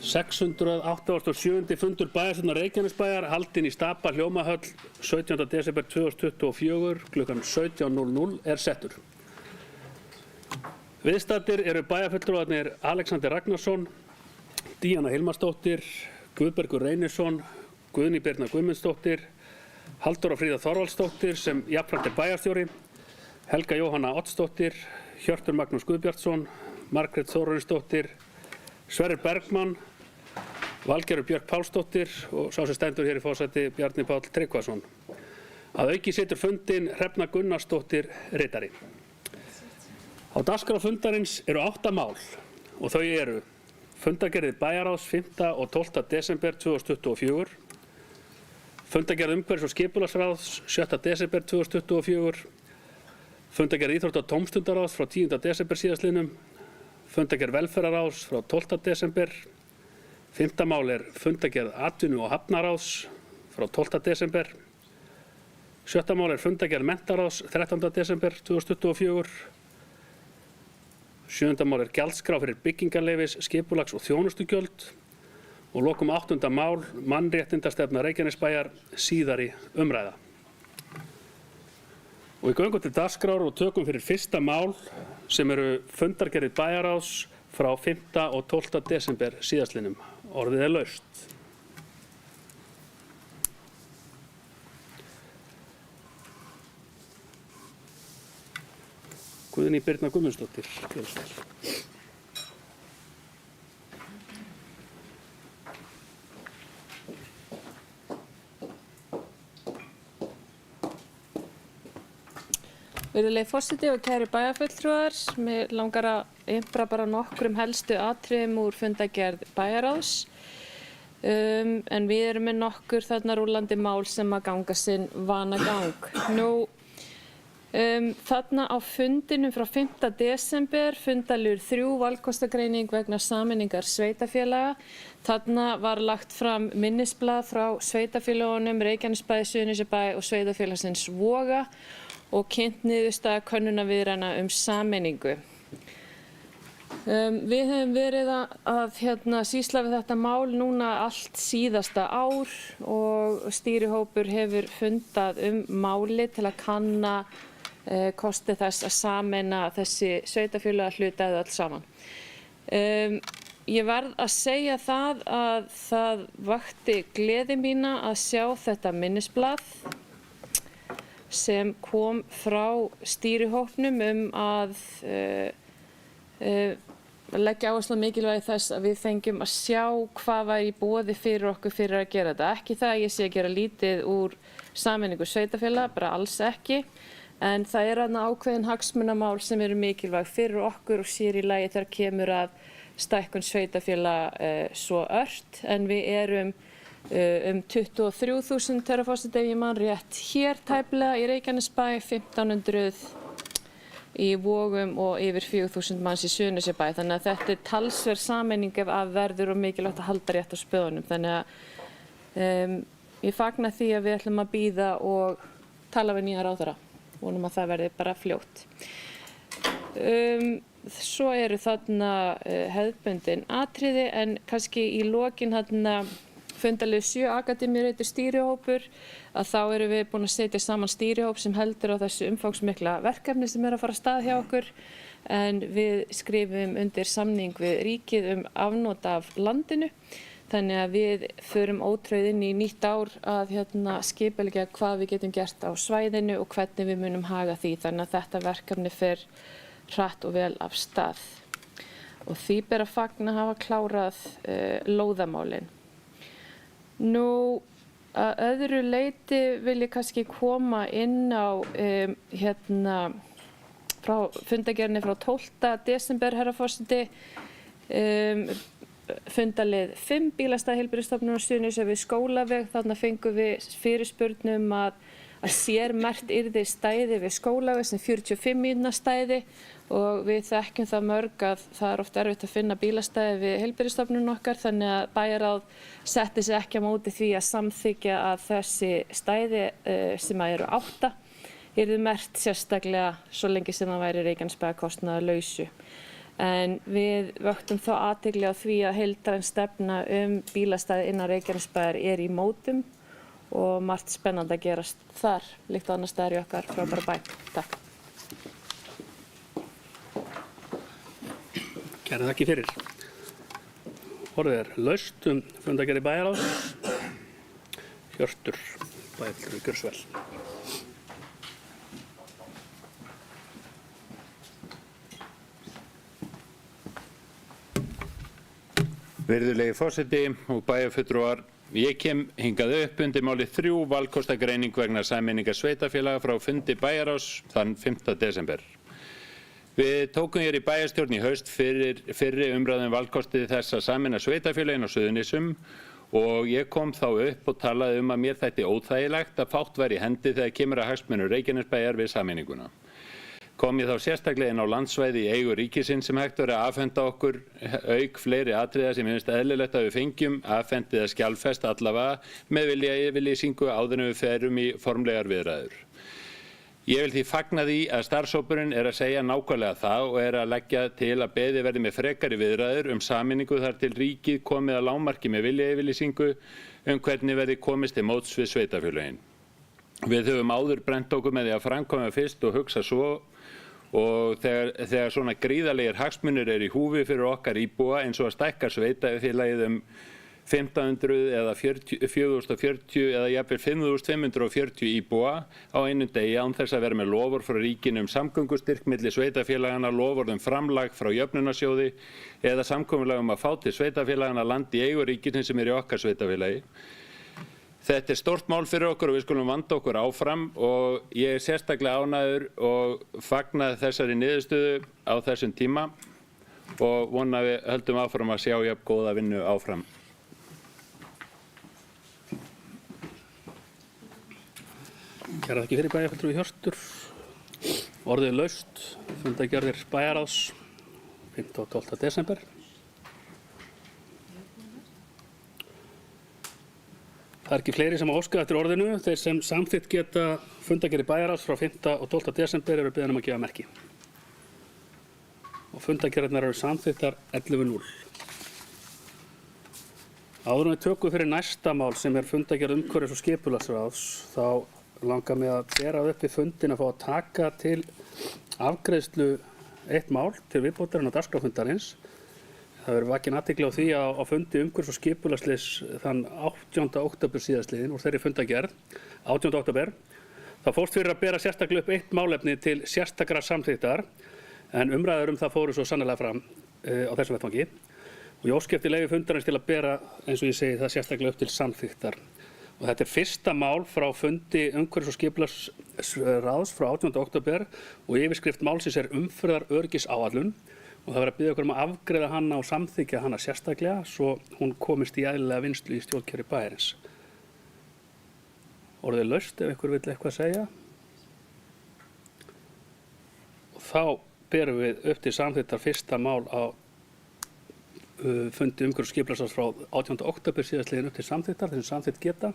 687. fundur bæjarstjórnar Reykjanesbæjar haldinn í Stapa Hljómahöll 17. desember 2024 klukkan 17:00 er settur. Viðstaddir eru bæjarfulltrúarnir Alexander Ragnarsson, Díana Hilmarsdóttir, Guðbergur Reynisson, Guðný Birna Guðmundsdóttir, Halldóra Fríða Þorvaldsdóttir sem jafnframt er bæjarstjóri, Helga Jóhanna Oddsdóttir, Hjörtur Magnús Guðbjartsson, Margrét Þórarinsdóttir, Sverrir Bergmann, Valgerður Björk Pálsdóttir og sá sem stendur hér í forsæti Bjarni Páll Tryggvason. Að auki situr fundinn Hrefna Gunnarsdóttir ritari. Á dagskrá fundarins eru 8 mál og þau eru fundargerðir bæjarráðs 5. og 12. desember 2024, fundargerð umhverfis- og skipulagsráðs 7. desember 2024, fundargerð íþrótta- og tómstundaráðs frá 10. desember síðastliðnum, fundargerð velferðarráðs frá 12. desember, 5. mál er fundargerð atvinnu- og hafnaráðs frá 12. desember, 7. mál er fundargerð menntaráðs 13. desember 2024, 7. mál er gjaldskrá fyrir byggingarleyfis, skipulags- og þjónustugjöld og lokum 8. mál mannréttindastefna Reykjanesbæjar síðari umræða. Og við göngum til dagskrár og tökum fyrir 1. mál sem eru fundargerðir bæjarráðs frá 5. og 12. desember síðastliðnum. Orðið er laust. Guðný Birna Guðmundsdóttir. Virðulegi forseti og kæru bæjarfulltrúar, mig langar að impra bara nokkrum helstu atriðum úr fundargerð bæjarráðs. En við erum með nokkur þarna rúllandi mál sem að ganga sinn vanagang. Þarna á fundinum frá 5. desember, fundarliður 3, valkostagreining vegna sameiningar sveitarfélaga. Þarna var lagt fram minnisblað frá sveitarfélagunum, Reykjanesbæ, Suðurnesjabæ og sveitarfélagsins Voga og kynnt niðurstaða könnunarviðræðna sameiningu. Við höfum verið að sýsla við þetta mál núna allt síðasta ár og stýrihópur hefur fundað máli til að kanna kosti þess að sameina þessi sveitarfélaga hlutaði öll saman. Ég verð að segja það að það vakti gleði mína að sjá þetta minnisblað sem kom frá stýrihópnum að leggja áherslu á mikilvægi þess að við fengjum að sjá hvað var í boði fyrir okkur fyrir að gera þetta. Ekki það að ég sé að gera lítið úr sameiningu sveitarfélaga, bara alls ekki. En það er ákveðin hagsmunamál sem eru mikilvæg fyrir okkur og sér í lagi þegar kemur að stækkun sveitarfélaga svo ört. En við erum 23.000 herra forseti ef ég man rétt hér tæplega í Reykjanesbæ, 1.500 í Vogum og yfir 4.000 manns í Suðurnesjabæ. Þannig að þetta er talsverð sameining ef að verður og mikilvægt að halda rétt á spöðunum. Þannig að ég fagna því að við ætlum að bíða og tala við nýja ráðherra. Vonum að það verði bara fljótt. Svo eru þarna hefðbundin atriði en kannski í lokin þarna fundarlið 7 akademíureitur stýrihópur að þá erum við búin að setja saman stýrihóp sem heldur á þessu umfangsmikla verkefni sem er að fara af stað hjá okkur en við skrifum undir samning við ríkið afnot af landinu þannig að við förum ótrauð inn í nýtt ár að skipuleggja hvað við getum gert á svæðinu og hvernig við munum haga því þannig að þetta verkefni fer hratt og vel af stað og því ber að fagna hafa klárað lóðamálin. Nú, að öðru leyti vil ég kannski koma inn á frá fundargerðinni frá 12. desember, herra forseti, fundarlið 5 bílastæði heilbrigðisstofnunar Suðurnesja við Skólaveg. Þarna fengum við fyrirspurn að sérmerkt yrði stæði við Skólaveg sem 45 mínútna stæði og við þekkjum það mörg að það er oft erfitt að finna bílastæði við heilbrigðisstofnun okkar þannig að bæjarráð setti sig ekki á móti því að samþykkja að þessi stæði sem eru 8 yrðu merkt sérstaklega svo lengi sem það væri Reykjanesbæjar kostnaðarlausu. En við vöktum þá athygli á því að heildræn stefna bílastæði innan Reykjanesbæjar í mótum og margt spennandi að gerast þar, líkt og annars staðar í okkar frábæra bæ. Takk. Kærar þakkir fyrir. Orðið laust fundargerð bæjarráðs. Hjörtur, bæjarfulltrúi, gjörðu svo vel. Virðulegi forseti og bæjarfulltrúar, ég kem hingað upp undir máli 3 valkostagreining vegna sameiningar sveitarfélaga frá fundi bæjarráðs þann 5. desember. Við tókum hér í bæjarstjórn í haust fyrri umræðum valkostið þess að sameina sveitarfélagin á Suðurnesjum og ég kom þá upp og talaði að mér þætti óþægilegt að fátt væri í hendi þegar kemur að hagsmunum Reykjanesbæjar við sameininguna. Kom ég þá sérstaklega inn á landsvæði í eigu ríkisins sem hægt verið að afhenda okkur auk fleiri atriða sem finnst eðlilegt að við fengjum afhent eða skjalfest allavega með viljayfirlýsingu áður en við ferum í formlegar viðræður. Ég vil því fagna því að starfshópurinn að segja nákvæmlega það og að leggja til að beðið verði með frekari viðræður sameiningu þar til ríkið komið að lágmarki með viljayfirlýsingu hvernig verði komist til móts við sveitarfélögin. Við höfum áður brennt okkur með því að framkvæma fyrst og hugsa svo og þegar svona gríðarlegir hagsmunir í húfi fyrir okkar íbúa eins og að stækka sveitarfélagið 1500 eða 4040 eða jafnvel 5540 íbúa á einum degi án þess að vera með loforð frá ríkinu samgöngustyrk milli sveitarfélagana, loforð framlag frá jöfnunarsjóði eða samkomulag að fá til sveitarfélagana land í eigu ríkisins sem í okkar sveitarfélagi. Þetta stórt mál fyrir okkur og við skulum vanda okkur áfram og ég sérstaklega ánægður og fagna þessari niðurstöðu á þessum tíma og vona að við höldum áfram að sjá jafn góða vinnu áfram. Kærar þakkir fyrir bæjarfulltrúi Hjörtur. Orðið laust, fundargerðir bæjarráðs 5. og 12. desember. Það ekki fleiri sem óskað eftir orðinu. Þeir sem samþykkt geta fundargerðir bæjarráðs frá 5. og 12. desember eru beðin að gefa merki. Og fundargerðirnar eru samþykktar 11:0. Áður en við tökum fyrir næsta mál sem fundargerð umhverfis- og skipulagsráðs, þá langar mig að bera upp í fundin að fá að taka til afgreiðslu eitt mál til viðbótar á dagskrá fundarins. Það verður vakin athygli á því að á fundi umhverfis- og skipulagsliðs þann 18. október síðastliðinn úr þeirri fundargerð, 18. október, það fórst fyrir að bera sérstaklega upp eitt málefni til sérstakrar samþykktar en umræður það fóru svo sannarlega fram á þessum vettvangi og ég óska eftir leyfi fundarins til að bera, eins og ég segi, það sérstaklega upp til samþykktar. Og þetta fyrsta mál frá fundi umhverfis- og skipulagsráðs frá 18. október og yfirskrift málsins umferðaröryggisáætlun og það verður að biðja okkur að afgreiða hana og samþykkja hana sérstaklega svo hún komist í eðlilega vinnslu í stjórnkerfi bæjarins. Orðið laust ef einhver vill eitthvað segja. Og þá berum við upp til samþykktar fyrsta mál á fundi umhverfis- og skipulagsráðs frá 18. október síðastliðinn upp til samþykktar, þessum samþykkt geta.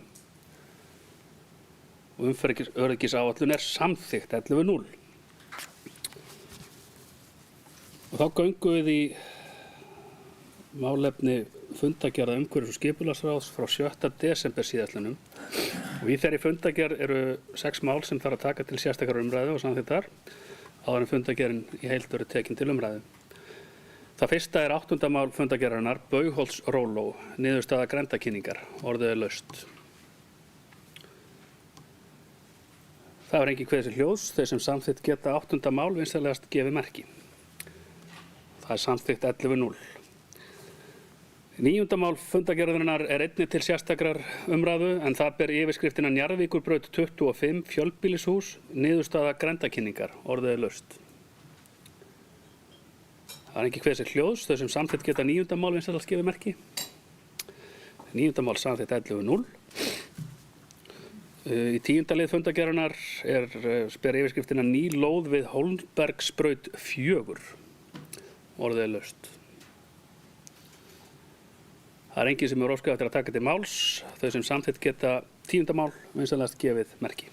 Og umferðaröryggisáætlun samþykkt 11:0. Og þá göngum við í málefni fundargerða umhverfis- og skipulagsráðs frá 7. desember síðastliðnum. Og í þeirri fundargerð eru 6 mál sem þarf að taka til sérstakrar umræðu og samþykktar áður en fundargerðin í heild verður tekin til umræðu. Það fyrsta 8. mál fundargerðarinnar, Baugholts-Róló, niðurstaða grenndarkynningar, orðið laust. Það var engin kveðið sér hljóðs, þeir sem samþykkt geta 8. mál vinsamlegast gefið merki. Það samþykkt 11:0. 9. mál fundargerðarinnar einnig til sérstakrar umræðu en það ber yfirskriftina Njarðvíkurbraut 25 fjölbýlishús, niðurstaða grenndarkynningar, orðið laust. Það engin kveðið sér hljóðs, þau sem samþykkt geta 9. mál vinsamlegast gefið merki. 9. mál samþykkt 11:0. Í 10. lið fundargerðarinnar ber yfirskriftina Ný lóð við Hólmbergsbraut 4, orðið laust. Það engin sem óskað eftir að taka til máls, þau sem samþykkt geta 10. mál vinsamlegast gefið merki.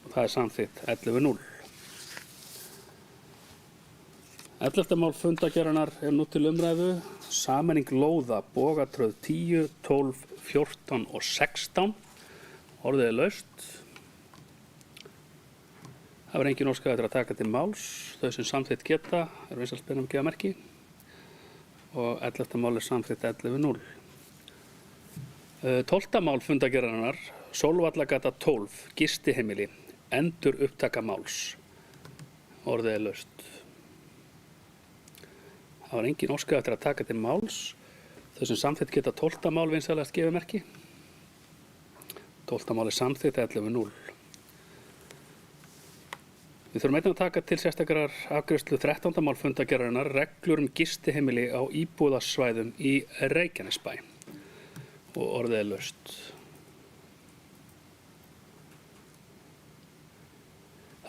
Og það samþykkt 11:0. 11. mál fundargerðarinnar nú til umræðu. Sameining lóða, Bogatröð 10, 12, 14 og 16. Orðið laust. Það var engin óskað eftir að taka til máls. Þau sem samþykkt geta vinsælt beðin gefa merki. Og 11. mál samþykkt 11-0. 12. mál fundargerðarinnar, Sólvallagata 12, gistiheimili, endur upptaka máls. Orðið laust. Það var engin óskað eftir að taka til máls. Þau sem samþykkt geta 12. mál vinsælast gefa merki. 12. mál samþykkt 11-0. Við þurfum einnig að taka til sérstakrar afgreiðslu 13. mál fundargerðarinnar, reglur gistiheimili á íbúðasvæðum í Reykjanesbæ. Og orðið laust.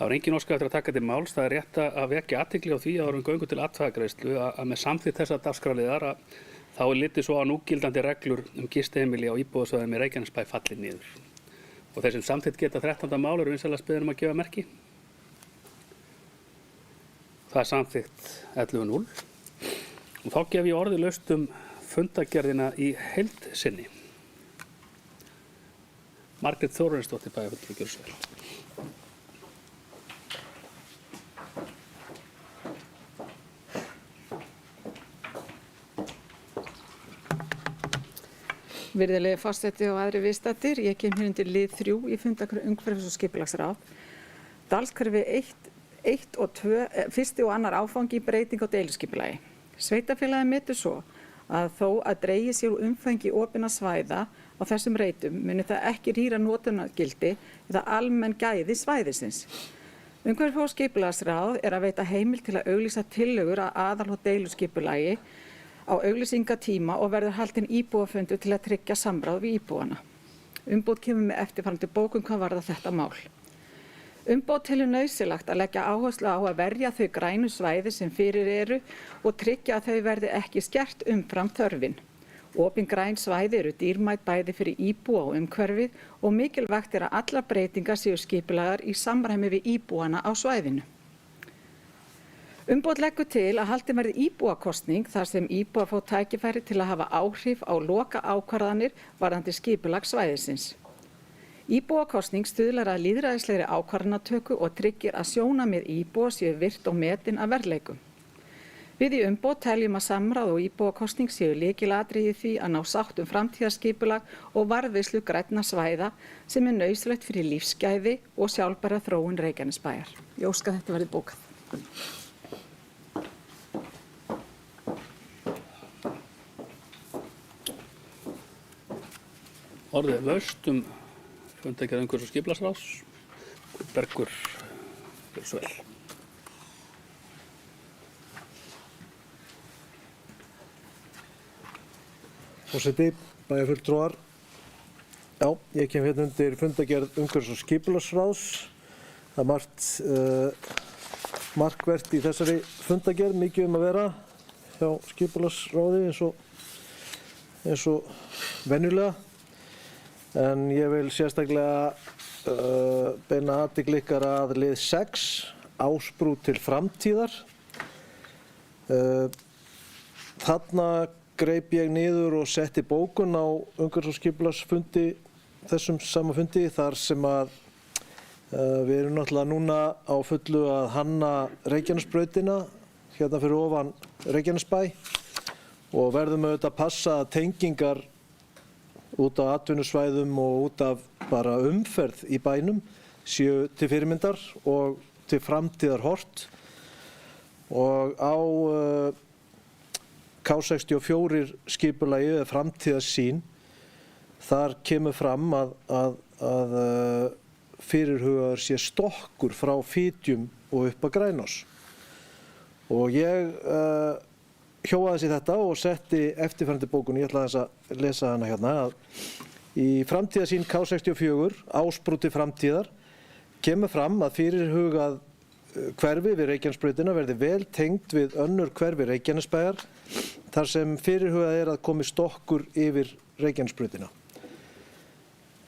Það var engin óskað eftir að taka til máls. Það rétt að vekja athygli á því að við göngum til atkvæðagreiðslu að með samþykkt þessa dagskrárliðar þá litið svo að núgildandi reglur gistiheimili á íbúðasvæðum í Reykjanesbæ falli niður. Og þeir sem samþykkt geta 13. mál vinsælast beðin að gefa merki. Það samþykkt 11-0. Og þá gef ég orðið laust fundargerðina í heild sinni. Margrét Þórarinsdóttir, bæjarfulltrúi, gjörðu svo vel. Virðulegi forseti og aðrir viðstaddir, ég kem hér undir lið 3 í fundargerð umhverfis- og skipulagsráð. Dalshverfi 1 og 2, fyrsti og annar áfangi í breyting á deiluskipulagi. Sveitarfélagið metur svo að þó að dregið sér úr umfangi opinna svæða á þessum reitum muni það ekki rýra notunargildi eða almenn gæði svæðisins. Umhverfis- og skipulagsráð að veita heimild til að auglýsa tillögur að aðal- og deiluskipulagi á auglýsingatíma og verður haldinn íbúafundur til að tryggja samráð við íbúana. Umboð kemur með eftirfarandi bókun hvað varðar þetta mál. Umboð telur nauðsynlegt að leggja áherslu á að verja þau grænu svæði sem fyrir eru og tryggja að þau verði ekki skert umfram þörfin. Opin græn svæði eru dýrmæt bæði fyrir íbúa og umhverfið og mikilvægt að allar breytingar séu skipulagðar í samræmi við íbúana á svæðinu. Umboð leggur til að haldin verði íbúakosning þar sem íbúar fá tækifæri til að hafa áhrif á loka ákvarðanir varðandi skipulag svæðisins. Íbúakosning stuðlar að lýðræðislegri ákvarðanatöku og tryggir að sjónarmið íbúa séu virt og metin að verðleikum. Við í umboð teljum að samráð og íbúakosning séu lykilatriði í því að ná sátt framtíðarskipulag og varðveislu grænna svæða sem nauðsynlegt fyrir lífsgæði og sjálfbæra þróun Reykjanesbæjar. Ég óska að þetta verði bókað. Orðið laust fundargerð umhverfis- og skipulagsráðs. Bergur, gjörðu svo vel. Forseti, bæjarfulltrúar. Já, ég kem hérna undir fundargerð umhverfis- og skipulagsráðs. Það margt markvert í þessari fundargerð, mikið að vera hjá skipulagsráði eins og venjulega. En ég vil sérstaklega beina athygli ykkar að lið 6, Ásbrú til framtíðar. Þarna greip ég niður og setti bókun á umhverfis- og skipulagsfundi, þessum sama fundi, þar sem að við erum náttúrulega núna á fullu að hanna Reykjanesbrautina hérna fyrir ofan Reykjanesbæ og verðum auðvitað að passa að tengingar út af atvinnusvæðum og út af bara umferð í bænum séu til fyrirmyndar og til framtíðar horft. Og á K64 skipulagi eða framtíðarsýn, þar kemur fram að fyrirhugaður sé stokkur frá Fitjum og upp að Grænás. Og ég hjóaði sér þetta og setti eftirfarandi bókun, ég ætla þess að lesa hana hérna, að í framtíðarsýn K64, Ásbrú til framtíðar, kemur fram að fyrirhugað hverfi við Reykjanesbrautina verði vel tengd við önnur hverfi Reykjanesbæjar, þar sem fyrirhugað að komi stokkur yfir Reykjanesbrautina.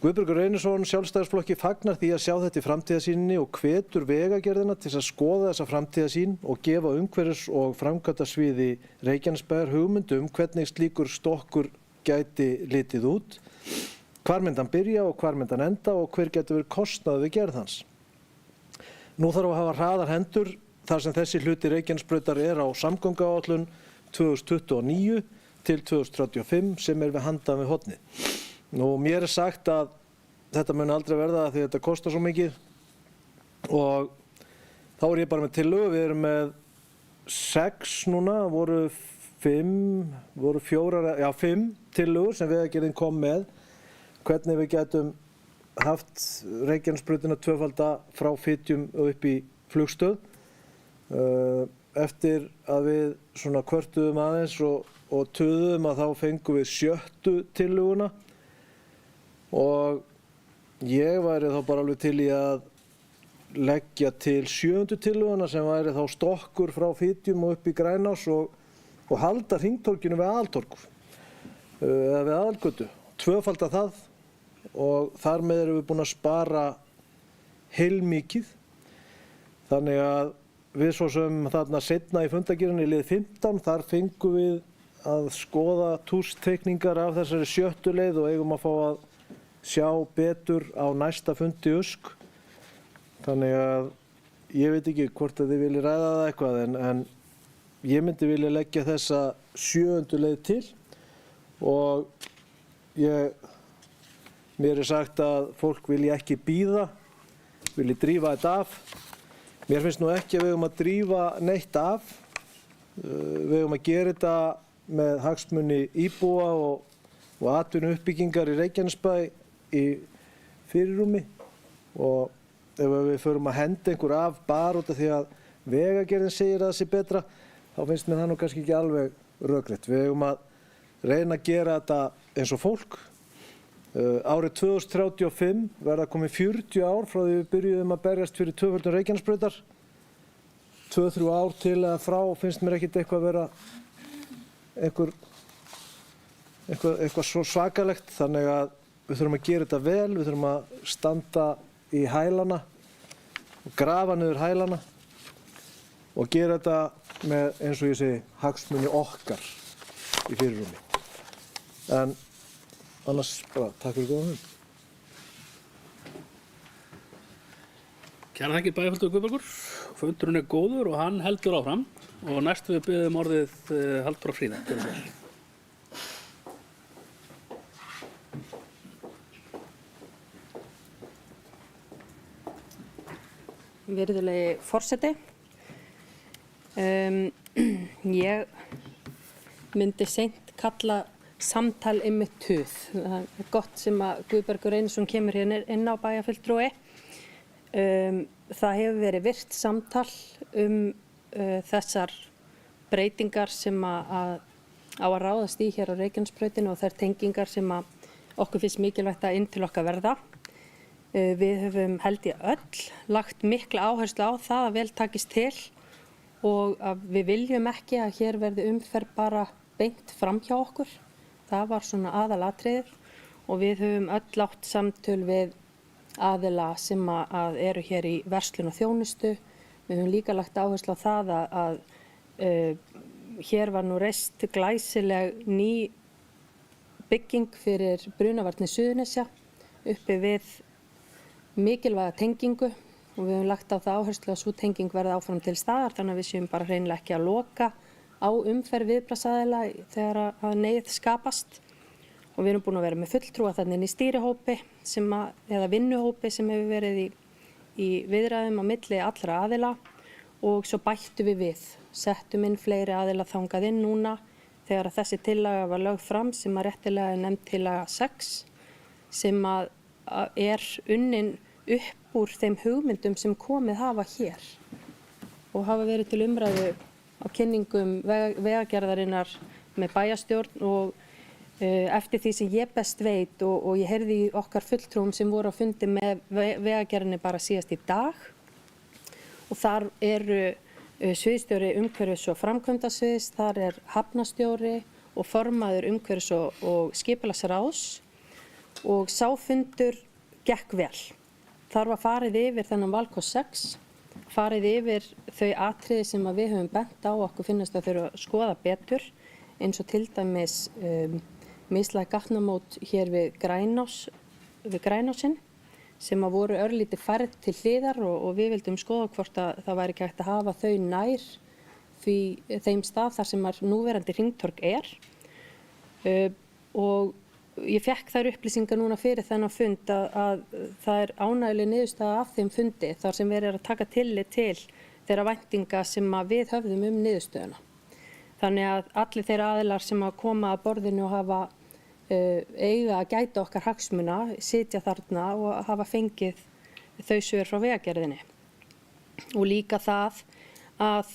Guðbergur Reynisson Sjálfstæðisflokki fagnar því að sjá þetta í framtíðarsýninni og hvetur Vegagerðina til að skoða þessa framtíðarsýn og gefa umhverfis- og framkvæmdasviði Reykjanesbæjar hugmynd hvernig slíkur stokkur gæti litið út, hvar myndi hann byrja og hvar myndi hann enda og hver getur verið kostnaður við gerð hans. Nú þarf að hafa hraðar hendur þar sem þessi hluti Reykjanesbrautar á samgönguáætlun 2029 til 2035 sem við handan við hornið. Nú, mér sagt að þetta muni aldrei verða því þetta kostar svo mikið og þá ég bara með tillögu. Við erum með 6 núna, voru 5 tillögur sem Vegagerðin kom með hvernig við getum haft Reykjanesbrautina tvöfalda frá Fitjum upp í flugstöð. Eftir að við svona kvörtuðum aðeins og tuðum að þá fengum við 7. tillöguna og ég væri þá bara alveg til í að leggja til 7. tillöguna sem væri þá stokkur frá Fitjum og upp í Grænás og halda hringtorginu við aðaltorg eða við aðalgötu, tvöfalda það og þar með erum við búin að spara heilmikið. Þannig að við svo sem þarna seinna í fundargerðinni í lið 15, þar fengum við að skoða túrsteikningar af þessari 7. leið og eigum að fá að sjá betur á næsta fundi Usk. Þannig að ég veit ekki hvort að þið vilji ræða það eitthvað en ég myndi vilja leggja þessa 7. leið til og mér sagt að fólk vilji ekki bíða, vilji drífa þetta af. Mér finnst nú ekki að við eigum að drífa neitt af. Við eigum að gera þetta með hagsmuni íbúa og atvinnuuppbyggingar í Reykjanesbæ í fyrirrúmi og ef við förum að henda einhver af bara út af því að Vegagerðin segir að það sé betra, þá finnst mér það nú kannski ekki alveg rökrétt. Við eigum að reyna að gera þetta eins og fólk. Árið 2035 verða komið 40 ár frá því við byrjuðum að berjast fyrir tvöföldun Reykjanesbrautar. 2-3 ár til eða frá finnst mér ekkert eitthvað að vera eitthvað svo svakalegt, þannig að við þurfum að gera þetta vel, við þurfum að standa í hælana og grafa niður hælana og gera þetta með, eins og ég segi, hagsmuni okkar í fyrirrúmi. En annars bara takk fyrir góða hund. Kærar þakkir bæjarfulltrúi Guðbergur. Fundurinn góður og hann heldur áfram og næst við biðjum orðið Halldóra Fríða. Virðulegi forseti, ég myndi seint kalla samtal einmitt tuð. Það er gott sem að Guðbergur Reynisson kemur hérna inn á bæjarfulltrúi. Það hefur verið virt samtal þessar breytingar sem á að ráðast í hér á Reykjanesbrautinu og þær tengingar sem okkur finnst mikilvægt að inn til okkar verða. Við höfum held ég öll lagt mikla áherslu á það að vel takist til og að við viljum ekki að hér verði umferð bara beint fram hjá okkur. Það var svona aðalatriðið og við höfum öll átt samtöl við aðila sem að eru hér í verslun og þjónustu. Við höfum líka lagt áherslu á það að hér var nú reist glæsileg ný bygging fyrir Brunavarnir Suðurnesja uppi við mikilvæga tengingu og við höfum lagt á það áherslu að sú tenging verði áfram til staðar þannig að við séum bara hreinlega ekki að loka á umferð viðbragðsaðila þegar að neyð skapast og við erum búin að vera með fulltrúa þannig í stýrihópi eða vinnuhópi sem hefur verið í viðræðum á milli allra aðila og svo bættum við, settum inn fleiri aðila þangað inn núna þegar að þessi tillaga var lögð fram sem að réttilega er nefnd tillaga 6 sem að er unnin upp úr þeim hugmyndum sem komið hafa hér og hafa verið til umræðu á kynningum vegagerðarinnar með bæjarstjórn og eftir því sem ég best veit og ég heyrði í okkar fulltrúum sem voru á fundi með vegagerðinni bara síðast í dag og þar eru sviðstjóri umhverfis- og framkvæmdasviðs, þar er hafnastjóri og formaður umhverfis- og skipulagsráðs og sá fundur gekk vel. Þar var farið yfir þennan valkost 6, farið yfir þau atriði sem að við höfum bent á okkur finnast að þurfa að skoða betur, eins og til dæmis mislæg gatnamót hér við Grænásinn sem að voru örlítið færð til hliðar og við vildum skoða hvort að það væri ekki hægt að hafa þau nær þeim stað þar sem núverandi hringtorg er. Og ég fekk þær upplýsingar núna fyrir þennan fund að það er ánægjuleg niðurstaða af þeim fundi þar sem verið að taka tillit til þeirra væntinga sem að við höfðum niðurstöðuna. Þannig að allir þeirra aðilar sem að koma að borðinu og hafa eiga að gæta okkar hagsmuna, sitja þarna og hafa fengið þau svör frá Vegagerðinni. Og líka það að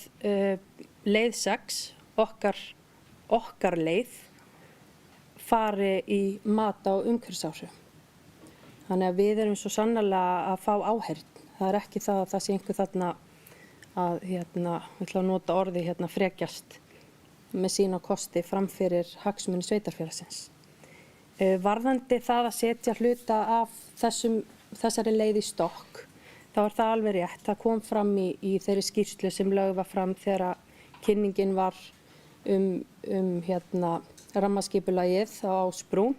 leið 6, okkar leið, fari í mat á umhverfisáhrifum. Þannig að við erum svo sannarlega að fá áheyrn. Það er ekki það að það sé einhver þarna að, ég ætla að nota orði frekjast með sína kosti framfyrir hagsmuni sveitarfélagsins. Varðandi það að setja hluta af þessari leið í stokk, þá er það alveg rétt. Það kom fram í þeirri skýrslu sem lögð var fram þegar kynningin var rammaskipulagið á Ásbrú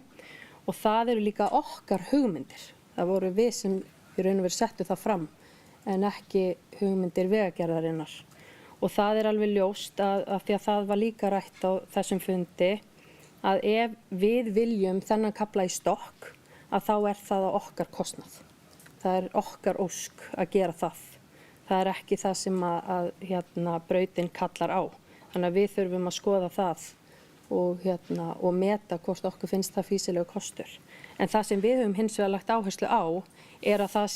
og það eru líka okkar hugmyndir. Það voru við sem í raun og veru settu það fram en ekki hugmyndir Vegagerðarinnar. Og það er alveg ljóst að því að það var líka rætt á þessum fundi að ef við viljum þennan kafla í stokk að þá er það á okkar kostnað. Það er okkar ósk að gera það. Það er ekki það sem að brautin kallar á. Þannig að við þurfum að skoða það og meta hvort okkur finnst það fýsilegu kostur. En það sem við höfum hins vegar lagt áherslu á er að það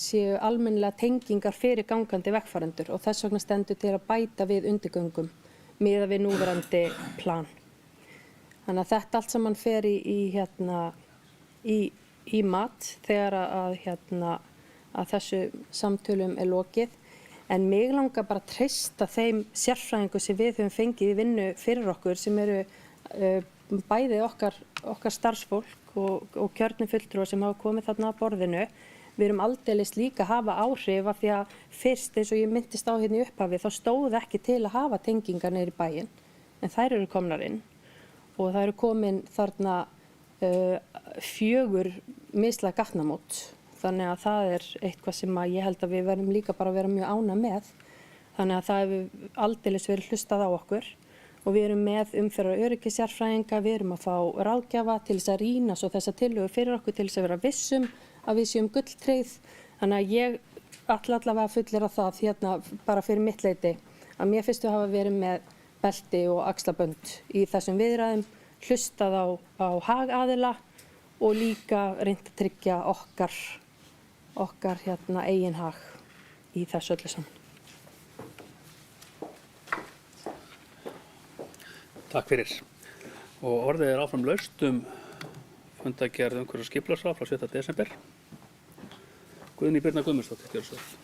séu almennilega tengingar fyrir gangandi vegfarendur og þess vegna stendur til að bæta við undirgöngum miðað við núverandi plan. Þannig að þetta allt saman fer í mat þegar að þessu samtölum er lokið. En mig langar bara að treysta þeim sérfræðingum sem við höfum fengið í vinnu fyrir okkur sem eru bæði okkar starfsfólk og kjörnir fulltrúar sem hafa komið þarna að borðinu. Við erum aldeilis líka að hafa áhrif af því að fyrst eins og ég minntist á hérna í upphafi þá stóð ekki til að hafa tengingar niður í bæinn en þær eru komnar inn. Og það eru komin þarna 4 mislæg gatnamót. Þannig að það er eitthvað sem ég held að við verðum líka bara að vera mjög ánægð með. Þannig að það hefur aldeilis verið hlustað á okkur. Og við erum með umferðaröryggissérfræðinga, við erum að fá ráðgjafa til þess að rýna svo þessa tillögur fyrir okkur til þess að vera vissum að við séum gulltryggð. Þannig að ég allavega fullyrða það bara fyrir mitt leyti að mér finnst við hafa verið með belti og axlabönd í þessum viðræðum, hlustað á hagaðila og líka reynt að tryggja okkar eigin hag í þessu öllu saman. Takk fyrir. Og orðið er áfram laust fundargerð umhverfis- og skipulagsráð frá 7. desember. Guðný Birna Guðmundsdóttir, gjörðu svo vel.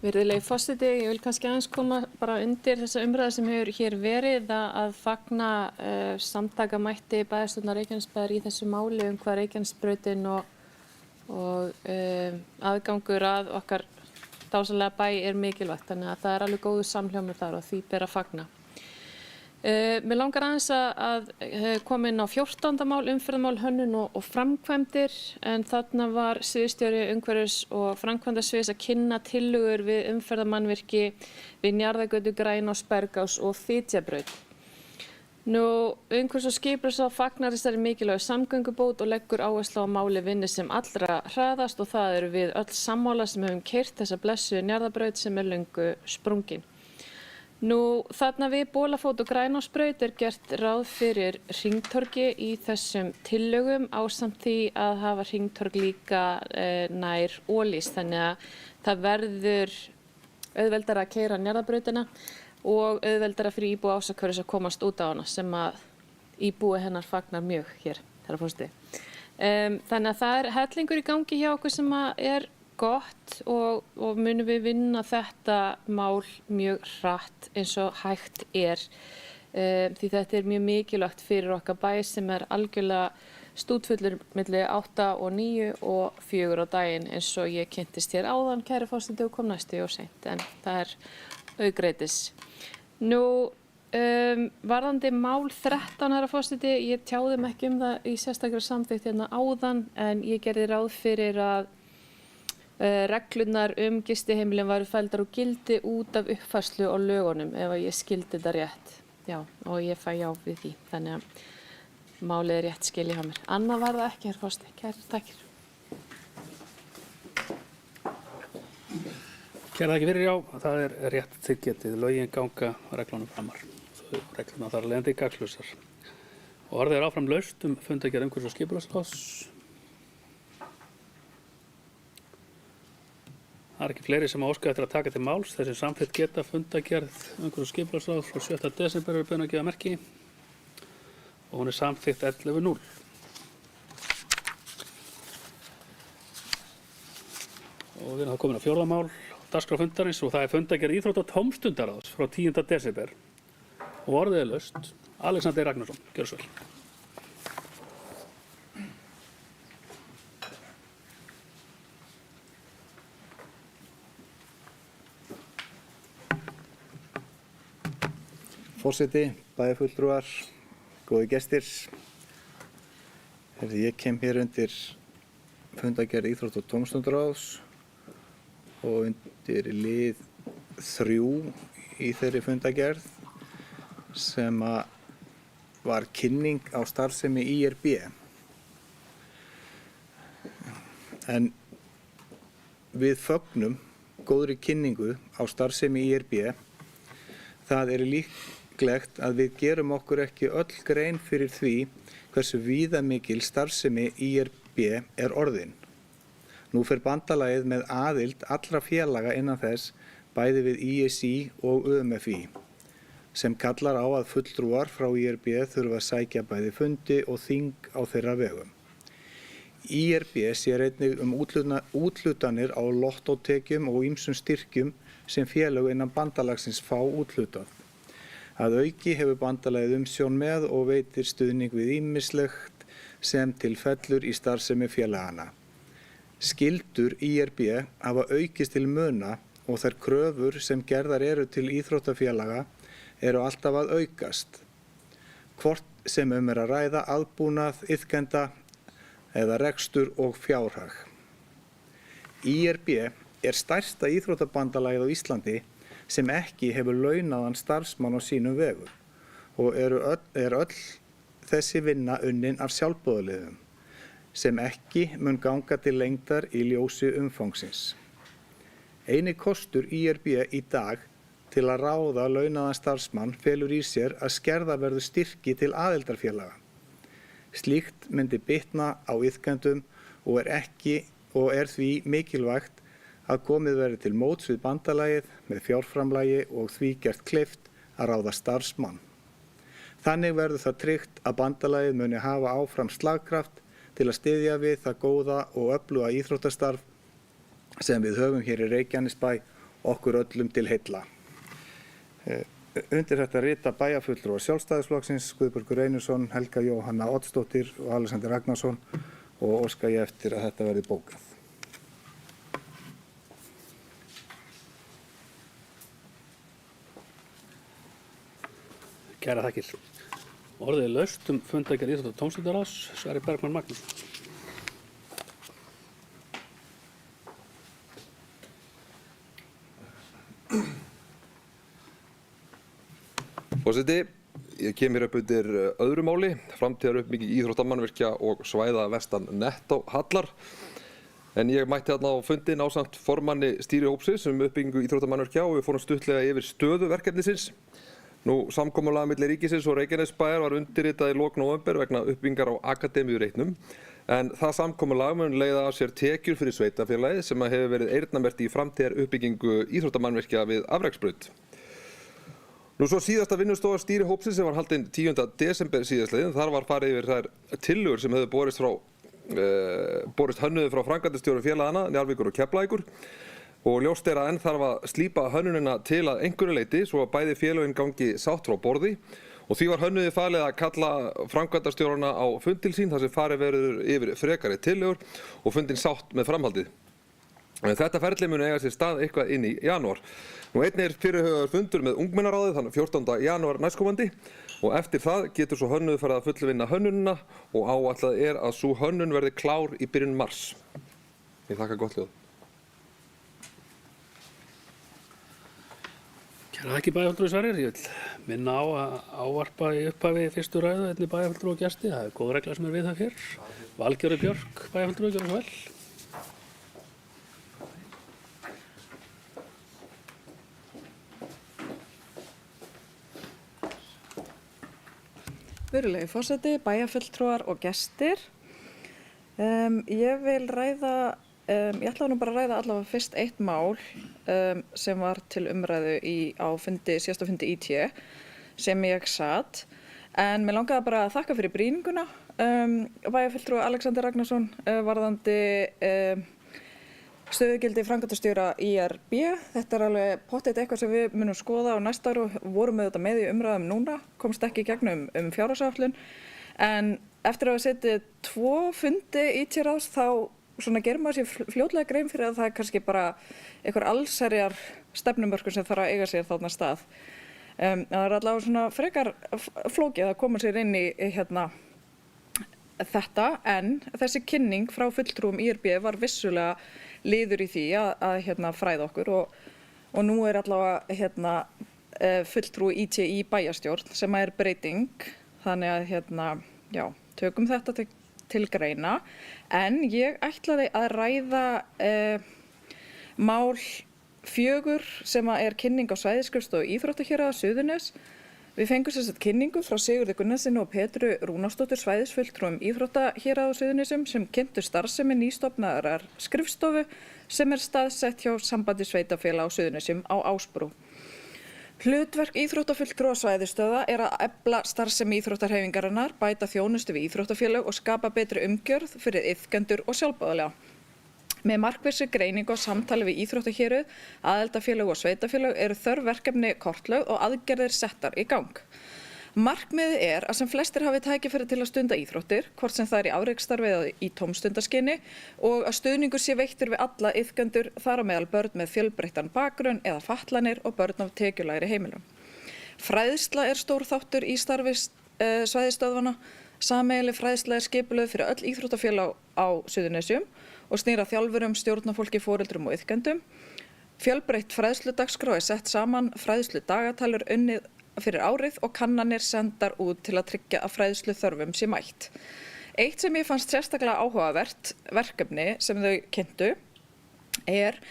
Virðulegi forseti, ég vil kannski aðeins koma bara undir þessa umræðu sem hefur hér verið að fagna samtakamætti bæjarstjórnar Reykjanesbæjar í þessu máli hvað Reykjanesbrautin og aðgangur að okkar dásamlega bæ er mikilvægt. Þannig að það er alveg góður samhljómur þar og því ber að fagna. Mér langar aðeins að koma inn á 14. mál, umferðarmál, hönnun og framkvæmdir, en þarna var sviðsstjóri umhverfis- og framkvæmdasviðs að kynna tillögur við umferðarmannvirki við Njarðargötu, Grænás, Bergás og Fitjabraut. Umhverfis- og skipulagsráð fagnar þessari mikilvægu samgöngubót og leggur áherslu á máli vinni sem allra hraðast og það eru við öll sammála sem höfum keyrt þessa blessuðu Njarðarbraut sem er löngu sprungin. Þarna við Bolafót og Grænásbraut er gert ráð fyrir hringtorgi í þessum tillögum ásamt því að hafa hringtorg líka nær Ólís, þannig að það verður auðveldara að keyra Njarðarbrautina og auðveldara fyrir íbúa Ásakverfis að komast út á hana sem að íbúi hennar fagnar mjög hér, herra forseti. Þannig að það er hellingur í gangi hjá okkur sem er gott og munum við vinna þetta mál mjög hratt eins og hægt því þetta mjög mikilvægt fyrir okkar bæ sem algjörlega stútfullur milli 8 og 9 og 4 á daginn eins og ég kynntist hér áðan, kæri forseti, og kom næstu og seint, en það aukreitis. Nú, varðandi mál 13, herra forseti, ég tjáði mig ekki það í sérstakri samþykkt hérna áðan, en ég gerði ráð fyrir að reglurnar gistiheimilin væru felldar úr gildi út af uppfærslu á lögunum, ef ég skildi þetta rétt. Já, og ég fæ já við því, þannig að málið rétt skilja hjá mér. Annað var það ekki, herra forseti. Kærar takkir. Kærar þakkir fyrir, já, það rétt til getið. Lögin ganga reglunum framar. Reglurnar þar leiðandi gagnslausar. Og orðið áfram laust fundargerð umhverfis- og skipulagsráðs. Það ekki fleiri sem óska eftir að taka til máls. Þessi samþykkt geta fundargerð umhverfis- og skipulagsráðs frá 7. desember beðin að gefa merki. Og hún samþykkt 11.0. Og við erum þá komin á 4. mál dagskrá fundarins og það fundargerð íþrótta- og tómstundaráðs frá 10. desember. Og orðið laust. Alexander Ragnarsson, gjörðu svo vel. Forseti, bæjarfulltrúar, góði gestir. Ég kem hér undir fundargerð íþrótta- og tómstundaráðs og undir lið 3 í þeirri fundargerð sem var kynning á starfsemi IRB. En við fögnum góðri kynningu á starfsemi IRB. Það líklegt að við gerum okkur ekki öll grein fyrir því hversu víðamikil starfsemi IRB orðin. Nú fer bandalagið með aðild allra félaga innan þess bæði við ISÍ og ÖMFÍ sem kallar á að fulltrúar frá IRB þurfa að sækja bæði fundi og þing á þeirra vegum. IRB sér einnig úthlutanir á lottótekjum og ýmsum styrkjum sem félög innan bandalagsins fá úthlutað. Að auki hefur bandalagið umsjón með og veitir stuðning við ýmislegt sem til fellur í starfsemi félagana. Skyldur IRB hafa aukist til muna og þær kröfur sem gerðar eru til íþróttafélaga eru alltaf að aukast. Hvort sem að ræða aðbúnað, iðkenda eða rekstur og fjárhag. IRB stærsta íþróttabandalagið á Íslandi sem ekki hefur launaðan starfsmann á sínum vegum og öll þessi vinna unnin af sjálfboðaliðum sem ekki mun ganga til lengdar í ljósi umfangsins. Eini kostur IRB í dag til að ráða launaðan starfsmann felur í sér að skerða verður styrki til aðildarfélaga. Slíkt myndi bitna á iðkendum og því mikilvægt að komið verði til móts við bandalagið með fjárframlagi og því gert kleift að ráða starfsmann. Þannig verður það tryggt að bandalagið muni hafa áfram slagkraft til að styðja við það góða og öfluga íþróttastarf sem við höfum hér í Reykjanesbæ okkur öllum til heilla. Undir þetta rita bæjarfulltrúar Sjálfstæðisflokksins, Guðbergur Reynisson, Helga Jóhanna Oddsdóttir og Alexander Ragnarsson og óska ég eftir að þetta verði bókað. Kærar þakkir. Orðið laust fundargerð íþrótta- og tómstundaráðs, Sverrir Bergmann Magnússon. Forseti, ég kem hér upp undir öðru máli, framtíðaruppbygging íþróttamannvirkja og svæða vestan Nettóhallar. En ég mætti þarna á fundinn ásamt formanni stýrihópsins uppbyggingu íþróttamannvirkja og við fórum stuttlega yfir stöðu verkefnisins. Samkomulag milli ríkisins og Reykjanesbæjar var undirritað í lok nóvember vegna uppbyggingar á Akademíureitnum. En það samkomulag mun leiða af sér tekjur fyrir sveitarfélagið sem hefur verið eyrnamerkt í framtíðaruppbyggingu íþróttamannvirkja við Afreksbraut. Svo síðasta vinnustofa stýrihópsins sem var haldin 10. desember síðastliðinn, þar var farið yfir þær tillögur sem hefðu borist frá borist hönnuði frá framkvæmdastjórum félagana, Njarðvíkur og Keflavíkur og ljóst að enn þarf að slípa hönnunina til að einhverju leyti svo að bæði félögin gangi sátt frá borði og því var hönnuði falið að kalla framkvæmdastjórana á fund til sín þar sem farið verður yfir frekari tillögur og fundin sátt með framhaldið. Þetta ferli mun eiga sér stað eitthvað inn í janúar. Einnig fyrirhugaður fundur með ungmennaráðið þann 14. janúar næstkomandi og eftir það getur svo hönnuði farið að fullvinna hönnunina og áætlað að sú hönnun verði klár í byrjun mars. Ég þakka gott hljóð. Kæra þakki bæjarfulltrúi Sverrir. Ég vil minna á að ávarpa í upphafi fyrstu ræðu einnig bæjarfulltrúa og gesti. Það góð regla sem við það hér. Valgerður Björk, bæjarfulltrúi, gjörðu svo vel. Virðulegi forseti, bæjarfulltrúar og gestir. Ég ætla nú bara að ræða allavega fyrst eitt mál sem var til umræðu á síðasta fundi IT sem ég sat. En mér langaði bara að þakka fyrir brýninguna. Bæjarfulltrúi Alexander Ragnarsson varðandi stöðugildi framkvæmdastjóra IRB. Þetta alveg pottþétt eitthvað sem við munum skoða á næsta ári og vorum auðvitað með í umræðum núna, komst ekki í gegnum fjárhagsáætlun. En eftir að hafa setið 2 fundi IT-ráðs þá gerir maður sér fljótlega grein fyrir að það er kannski bara einhver allsherjar stefnumörkun sem þarf að eiga sér þarna stað. Það er allavega svona frekar flókið að koma sér inn í þetta, en þessi kynning frá fulltrúum IRB var vissulega liður í því að fræða okkur og nú er allavega fulltrúi IT í bæjarstjórn sem er breyting, þannig að já, tökum þetta til greina. En ég ætlaði að ræða mál 4 sem er kynning á svæðisskrifstofu íþróttahéraða Suðurnes. Við fengum sem sagt kynningu frá Sigurði Gunnarsinni og Petru Rúnarsdóttur svæðisfulltrúum íþróttahéraða á Suðurnesjum sem kynntu starfsemi nýstofnaðrar skrifstofu sem er staðsett hjá Sambandi sveitarfélaga á Suðurnesjum á Ásbrú. Hlutverk íþróttafulltrúa svæðisstöðva er að efla starfsemi íþróttahreyfingarinnar, bæta þjónustu við íþróttafélög og skapa betri umgjörð fyrir iðkendur og sjálfboðaliða. Með markvissri greiningu og samtali við íþróttahéruð, aðildarfélög og sveitarfélög eru þörf verkefni kortlögð og aðgerðir settar í gang. Markmiðið er að sem flestir hafi tækifæri til að stunda íþróttir, hvort sem það er í afreksstarfi eða í tómstundaskyni, og að stuðningur sé veittur við alla iðkendur, þar á meðal börn með fjölbreyttan bakgrunn eða fatlanir og börn af tekjulægri heimilum. Fræðsla er stór þáttur í starfi svæðisstöðvanna. Sameiginleg fræðsla er skipulögð fyrir öll íþróttafélög á Suðurnesjum og snýr að þjálfurum, stjórnarfólki, foreldrum og iðkendum. Fjölbreytt fræðsludagskrá er sett saman, fræðsludagatalur unnið fyrir árið og kannanir sendar út til að tryggja að fræðslu þörfum sé mætt. Eitt sem ég fannst sérstaklega áhugavert verkefni sem þau kynntu er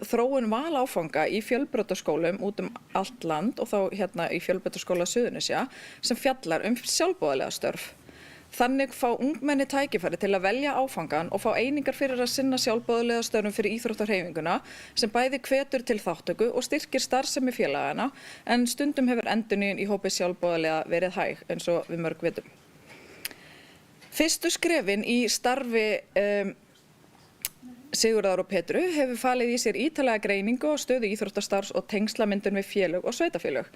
þróun valáfanga í fjölbrautaskólum út allt land og þá í fjölbrautaskóla Suðurnesja sem fjallar sjálfboðaliða störf. Þannig fá ungmenni tækifæri til að velja áfangan og fá einingar fyrir að sinna sjálfboðaliða störfum fyrir íþróttahreyfinguna sem bæði hvetur til þátttöku og styrkir starfsemi félagana en stundum hefur endurnýjun í hópi sjálfboðaliða verið hæg eins og við mörg vitum. Fyrstu skrefin í starfi Sigurðar og Petru hefur falið í sér ítarlega greiningu á stöðu íþróttastarfs og tengslamyndun við félög og sveitarfélög.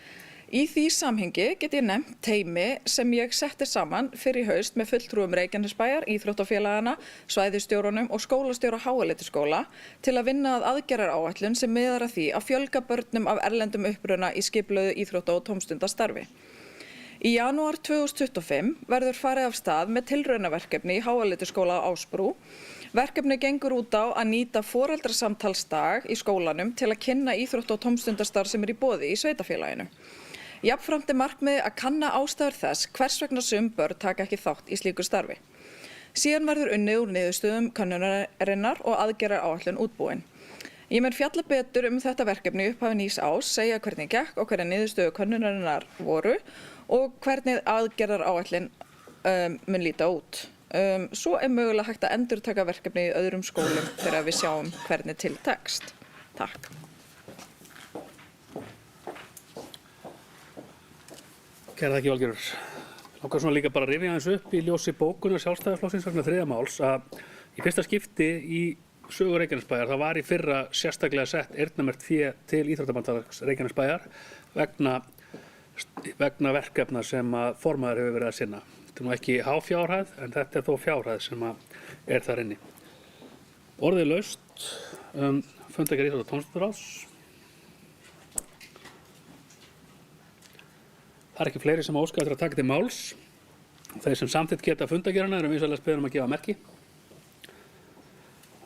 Í því samhengi get ég nefnt teymi sem ég setti saman fyrir í haust með fulltrúum Reykjanesbæjar, íþróttafélagana, svæðisstjórunum og skólastjóra Háaleitiskóla til að vinna að aðgerðaráætlun sem miðar að því að fjölga börnum af erlendum uppruna í skipulögðu íþrótta- og tómstundastarfi. Í janúar 2025 verður farið af stað með tilraunaverkefni í Háaleitiskóla á Ásbrú. Verkefni gengur út á að nýta foreldrasamtalsdag í skólanum til að kynna íþrótta- og tómstundastarf sem er í boði í sveitarfélaginu. Jafnframt er markmiðið að kanna ástæður þess hvers vegna sum börn taka ekki þátt í slíku starfi. Síðan verður unnið úr niðurstöðum könnunarinnar og aðgerðaráætlun útbúin. Ég mun fjalla betur þetta verkefni í upphafi nýs árs, segja hvernig gekk og hvernig niðurstöður könnunarinnar voru og hvernig aðgerðaráætlun mun líta út. Svo er mögulega hægt að endurtaka verkefni í öðrum skólum þegar við sjáum hvernig til tekst. Takk. Kæra þakki Valgerður. Okkar svona líka bara að rifja aðeins upp í ljósi bókunar Sjálfstæðisflokksins vegna 3. máls að í fyrsta skipti í sögu Reykjanesbæjar það var í fyrra sérstaklega sett eyrnamerkt fé til Íþróttabandalags Reykjanesbæjar vegna verkefna sem að formaður hefur verið að sinna. Þetta nú ekki há fjárhæð en þetta þó fjárhæð sem að þar inni. Orðið laust fundargerð Íþrótta- og tómstundaráðs. Það ekki fleiri sem óska eftir að taka til máls. Þeir sem samþykkt geta fundargerðina eru vinsamlegast beðin að gefa merki.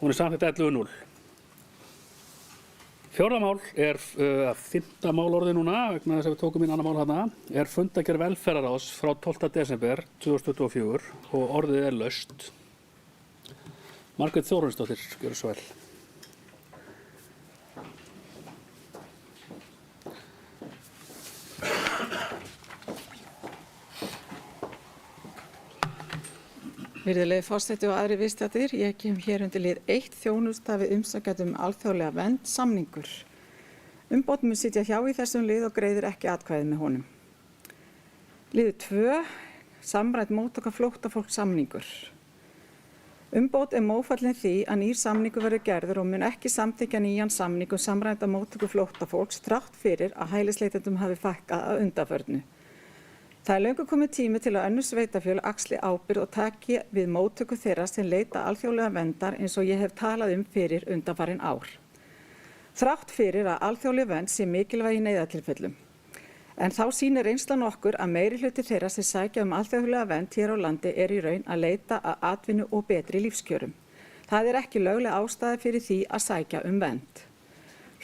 Hún samþykkt 11-0. 4. mál 5. málorðið núna, vegna þess að við tókum inn annað mál þarna, fundargerð velferðarráðs frá 12. desember 2024 og orðið laust. Margrét Þórarinsdóttir, gjörðu svo vel. Virðulegi forseti og aðrir viðstaddir, ég kem hér undir lið 1 þjónusta við umsækjendur alþjóðlega vernd samningur. Umboð mun sitja hjá í þessum lið og greiðir ekki atkvæði með honum. Liður 2, samræmt móttaka flóttafólks samningur. Umboð mótfallin því að nýr samningur verður gerður og mun ekki samþykkja nýjan samning samræmda móttöku flóttafólks þrátt fyrir að hælisleitendum hafi fækkað að undanförnu. Það löngu komið tími til að önnur sveitarfélög axli ábyrgð og taki við móttöku þeirra sem leita alþjóðlega verndar eins og ég hef talað fyrir undanfarin ár. Þrátt fyrir að alþjóðleg vernd sé mikilvæg í neyðartilfellum. En þá sýnir reynslan okkur að meiri hluti þeirra sem sækja alþjóðlega vernd hér á landi í raun að leita að atvinnu og betri lífskjörum. Það ekki lögleg ástæða fyrir því að sækja vernd.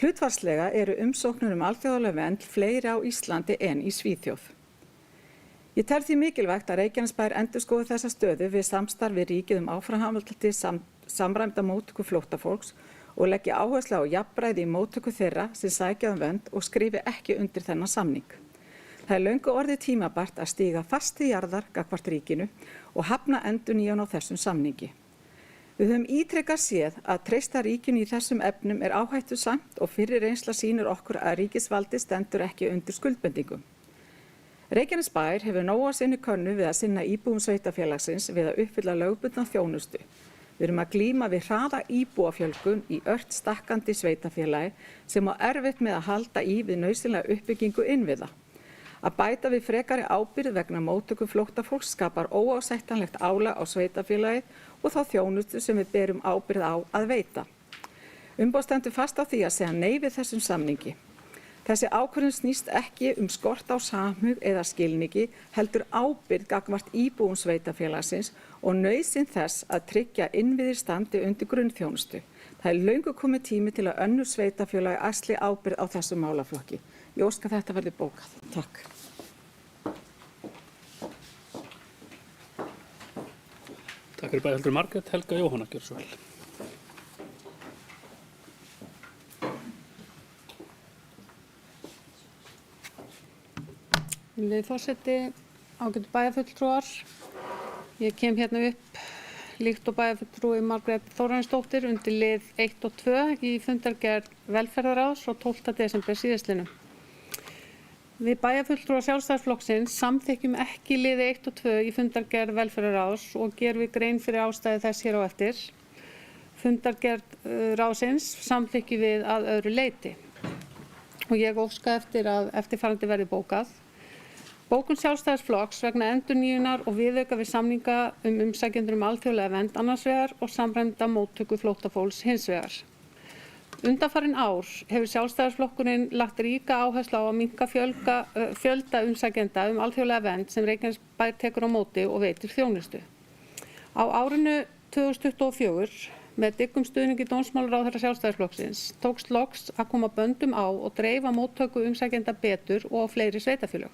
Hlutfallslega eru umsóknir alþjóðlega vernd fleiri á Íslandi en í Svíþjóð. Ég tel því mikilvægt að Reykjanesbær endurskoði þessa stöðu við samstarf við ríkið áframhaldandi samræmda móttöku flóttafólks og leggja áherslu á jafnræði í móttöku þeirra sem sækja vernd og skrifi ekki undir þennan samning. Það löngu orðið tímabært að stíga fast til jarðar gagnvart ríkinu og hafna endurnýjun á þessum samningi. Við höfum ítrekað séð að treysta ríkinu í þessum efnum áhættusamt og fyrir reynsla sýnir okkur að ríkisvaldi stendur ekki undir skuldbindingum. Reykjanesbær hefur nóg á sinni könnu við að sinna íbúum sveitarfélagsins við að uppfylla lögbundna þjónustu. Við erum að glíma við hraða íbúafjölgun í ört stakkandi sveitarfélagi sem á erfitt með að halda í við nauðsynlega uppbyggingu innviða. Að bæta við frekari ábyrgð vegna móttöku flóttafólks skapar óásættanlegt álag á sveitarfélagið og þá þjónustu sem við berum ábyrgð á að veita. Umboð stendur fast á því að segja nei við þessum samningi. Þessi ákvörðun snýst ekki skort á samhug eða skilningi, heldur ábyrgð gagnvart íbúum sveitarfélagsins og nauðsyn þess að tryggja innviðir standi undir grunnþjónustu. Það löngu komið tími til að önnur sveitarfélagi axli ábyrgð á þessum málaflokki. Ég óska þetta verði bókað. Takk. Takk fyrir bæði Margrét, Helga, Jóhanna, gjörðu svo vel. Virðulegi forseti, ágætu bæjarfulltrúar. Ég kem hérna upp líkt og bæjarfulltrúi Margrét Þórarinsdóttir undir lið 1 og 2 í fundargerð velferðarráðs frá 12. desember síðastliðnum. Við bæjarfulltrúar Sjálfstæðisflokksins samþykkjum ekki liði 1 og 2 í fundargerð velferðarráðs og gerum við grein fyrir ástæðu þess hér á eftir. Fundargerð ráðsins samþykkjum við að öðru leyti og ég óska eftir að eftirfarandi verði bókað. Bókun Sjálfstæðisflokks vegna endurnýjunar og viðauka við samninga umsækjendur alþjóðlega vernd annars vegar og samræmda móttöku flóttafólks hins vegar. Undanfarin ár hefur Sjálfstæðisflokkurinn lagt ríka áherslu á að minnka fjölda umsækjenda alþjóðlega vernd sem Reykjanesbær tekur á móti og veitir þjónustu. Á árinu 2024 með dyggum stuðningi dómsmálaráðherra Sjálfstæðisflokksins tókst loks að koma böndum á og dreifa móttöku umsækjenda betur og á fleiri sveitarfélög.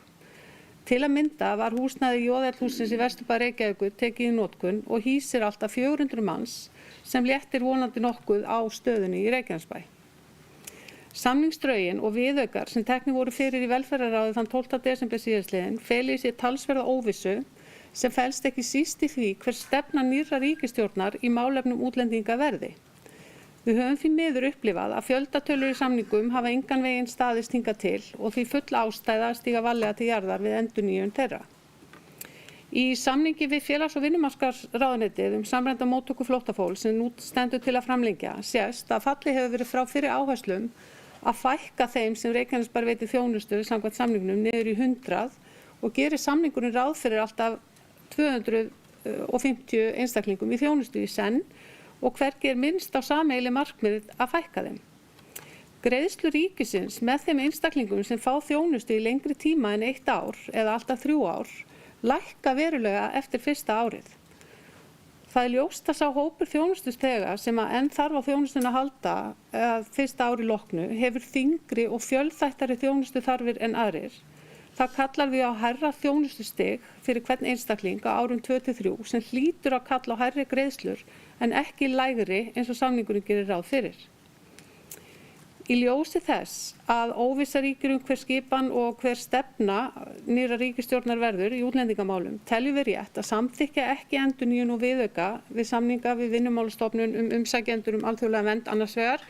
Til að mynda var húsnæði Jóðhússins í Vesturbæ Reykjavíkur tekið í notkun og hýsir alltaf 400 manns sem léttir vonandi nokkuð á stöðunni í Reykjanesbæ. Samningsdrögin og viðaukar sem teknir voru fyrir í velferðarráði þann 12. desember síðastliðinn feli í sér talsverða óvissu sem felst ekki síst í því hver stefna nýrra ríkisstjórnar í málefnum útlendinga verði. Við höfum því miður upplifað að fjöldatölur í samningum hafa engan veginn staðist hingað til og því full ástæða að stíga varlega til jarðar við endurnýjun þeirra. Í samningi við félags- og vinnumarkaðsráðuneytið samræmda móttöku flóttafólks sem nú stendur til að framlengja sést að fallið hefur verið frá fyrri áherslum að fækka þeim sem Reykjanesbær veitir þjónustu samkvæmt samningnum niður í 100 og gerir samningurinn ráð fyrir alltaf 250 einstaklingum í þjónustu í senn og hvergi minnst á sameiginleg markmið að fækka þeim. Greiðslur ríkisins með þeim einstaklingum sem fá þjónustu í lengri tíma en 1 ár eða alltaf 3 ár lækka verulega eftir fyrsta árið. Það ljóst að sá hópur þjónustustega sem að enn þarf á þjónustuna að halda fyrsta ári loknu hefur þyngri og fjölþættari þjónustuþarfir en aðrir. Það kallar við á hærra þjónustustig fyrir hvern einstakling á árum 2-3 sem hlýtur að kalla á hærri greiðslur en ekki lægri eins og samningurinn gerir ráð fyrir. Í ljósi þess að óvissa ríkir hver skipan og hver stefna nýrra ríkisstjórnar verður í útlendingamálum teljum við rétt að samþykkja ekki endurnýjun og viðauka við samninga við Vinnumálastofnun umsækjendur alþjóðlega vernd annars vegar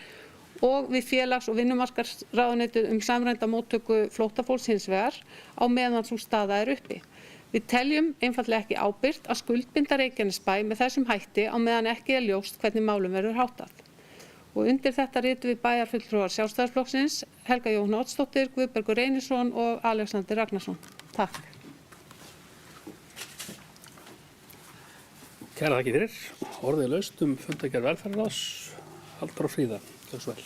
og við félags- og vinnumarkaðsráðuneytið samræmda móttöku flóttafólks hins vegar á meðan sú staða uppi. Við teljum einfaldlega ekki ábyrgt að skuldbinda Reykjanesbæ með þessum hætti á meðan ekki ljóst hvernig málum verður háttað. Og undir þetta ritum við bæjarfulltrúar Sjálfstæðisflokksins, Helga Jóhanna Oddsdóttir, Guðbergur Reynisson og Alexander Ragnarsson. Takk. Kæra þakkir fyrir. Orðið laust fundargerð velferðarráðs. Halldór og Fríða. Gjörðu svo vel.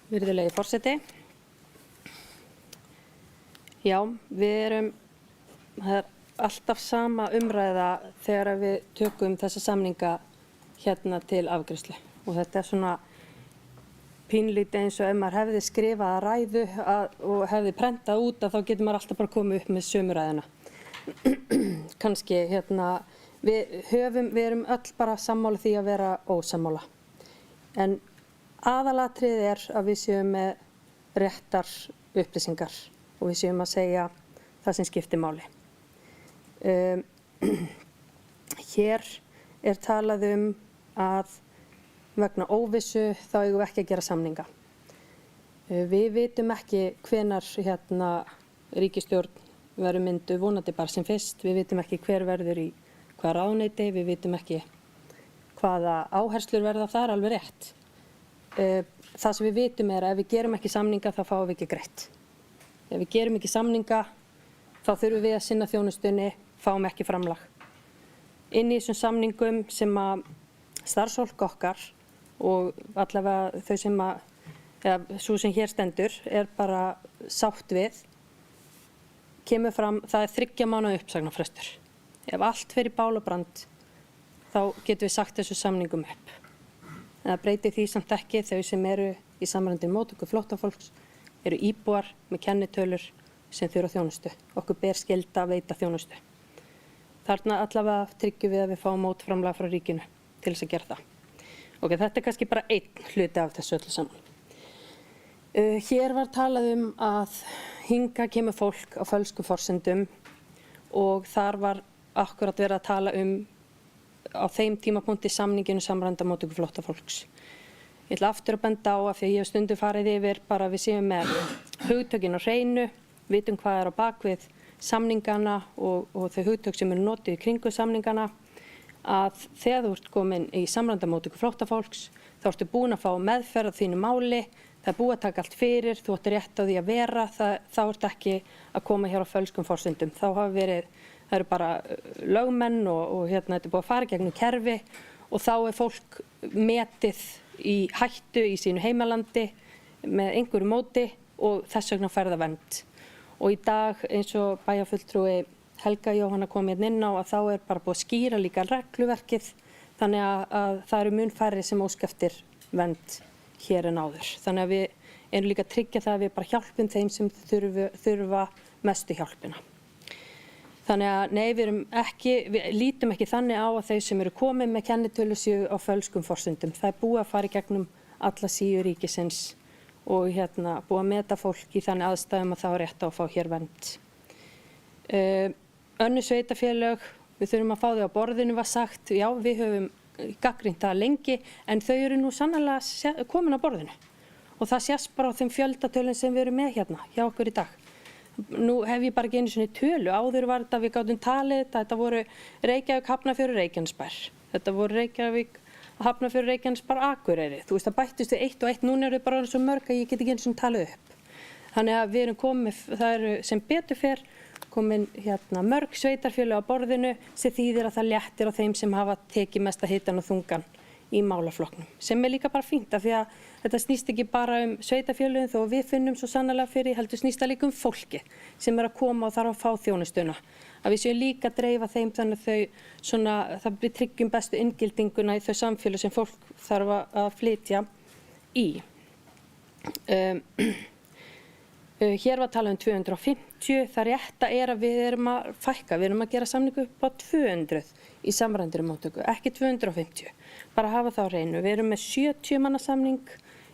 Virðulegi forseti. Já, það er alltaf sama umræða þegar við tökum þessa samninga hérna til afgreiðslu og þetta svona pínlítið eins og ef maður hefði skrifað ræðu og hefði prentað út þá getur maður alltaf bara komið upp með sömu ræðuna. Kannski við erum öll bara sammála því að vera ósammála. En aðalatriðið er að við séum með réttar upplýsingar og við séum að segja það sem skiptir máli. Hér er talað að vegna óvissu þá eigum við ekki að gera samninga. Við vitum ekki hvenær ríkisstjórn verður mynduð, vonandi bara sem fyrst. Við vitum ekki hver verður í hvaða ráðuneyti, við vitum ekki hvaða áherslur verða þar, alveg rétt. Það sem við vitum er að ef við gerum ekki samninga þá fáum við ekki greitt. Ef við gerum ekki samninga þá þurfum við að sinna þjónustunni, fáum ekki framlag. Inn í þessum samningum sem að starfsfólk okkar og allavega þau sem svo sem hér stendur bara sátt við, kemur fram það er 3 mánaða uppsagnarfrestur. Ef allt fer í bál og brand þá getum við sagt þessu samningum upp. Það breytir því samt ekki þau sem eru í samræmdri móttöku flóttafólks eru íbúar með kennitölur sem þurfa þjónustu. Okkur ber skylda að veita þjónustu. Þarna allavega tryggjum við að við fáum mótframlag frá ríkinu til þess að gera það. Ok, þetta er kannski bara einn hluti af þessu öllu saman. Hér var talað að hingað kemur fólk á fölskum forsendum og þar var akkurat verið að tala á þeim tímapunkti samninginu samræmda móttöku flóttafólks. Ég ætla aftur að benda á að því ég hef stundum farið yfir bara við séum með hugtökin á hreinu, vitum hvað er á bakvið samningana og þau hugtök sem eru notuð í kringu samningana, að þegar þú ert komin í samræmda móttöku flóttafólks þá ertu búin að fá meðferð á þínu máli, það er búið að taka allt fyrir, þú ert rétt á því að vera, þá ert ekki að koma hér á fölskum forsendum. Það eru bara lögmenn og þetta er búið að fara gegnum kerfi og þá er fólk metið í hættu í sínu heimalandi með einhverju móti og þess vegna fær það vernd. Og í dag eins og bæjarfulltrúi Helga Jóhanna kom inn á að þá er bara búið að skýra líka regluverkið þannig að það eru mun færri sem óska eftir vernd hér en áður. Þannig að við erum líka að tryggja það að við bara hjálpum þeim sem þurfa mestu hjálpina. Þannig að nei, við lítum ekki þannig á að þau sem eru komin með kennitölu séu á fölskum forsendum. Það er búið að fara í gegnum alla síu ríkisins og búið að meta fólk í þannig aðstæðum að það er rétt á að fá hér vernd. Önnur sveitarfélög, við þurfum að fá þau á borðinu var sagt, já við höfum gagnrýnt það lengi en þau eru nú sannarlega komin á borðinu og það sést bara á þeim fjöldatölum sem við erum með hérna hjá okkur í dag. Nú hef ég bara ekki einu sinni tölu, áður var þetta, við gátum talið þetta voru Reykjavík, Hafnarfjörður, Reykjanesbær. Þetta voru Reykjavík, Hafnarfjörður, Reykjanesbær, Akureyri. Þú veist, það bættist við 1 og 1, núna eru þau bara svo mörg að ég get ekki einu sinni talið upp. Þannig að við erum komið, það eru sem betur fer, komin hérna mörg sveitarfélög á borðinu sem þýðir að það léttir á þeim sem hafa tekið mesta hitann og þungan í málaflokknum. Sem líka bara fínt af því að þetta snýst ekki bara sveitarfélögin þó við finnum svo sannarlega fyrir, heldur snýst það líka fólki sem að koma og þarf að fá þjónustuna. Að við séum líka að dreifa þeim þannig að það við tryggjum bestu inngildinguna í þau samfélög sem fólk þarf að flytja í. Hér var talað 250, það rétta að við erum að fækka, við erum að gera samningu upp á 200 í samræmdri móttöku, ekki 250, bara hafa það á hreinu. Við erum með 70 manna samning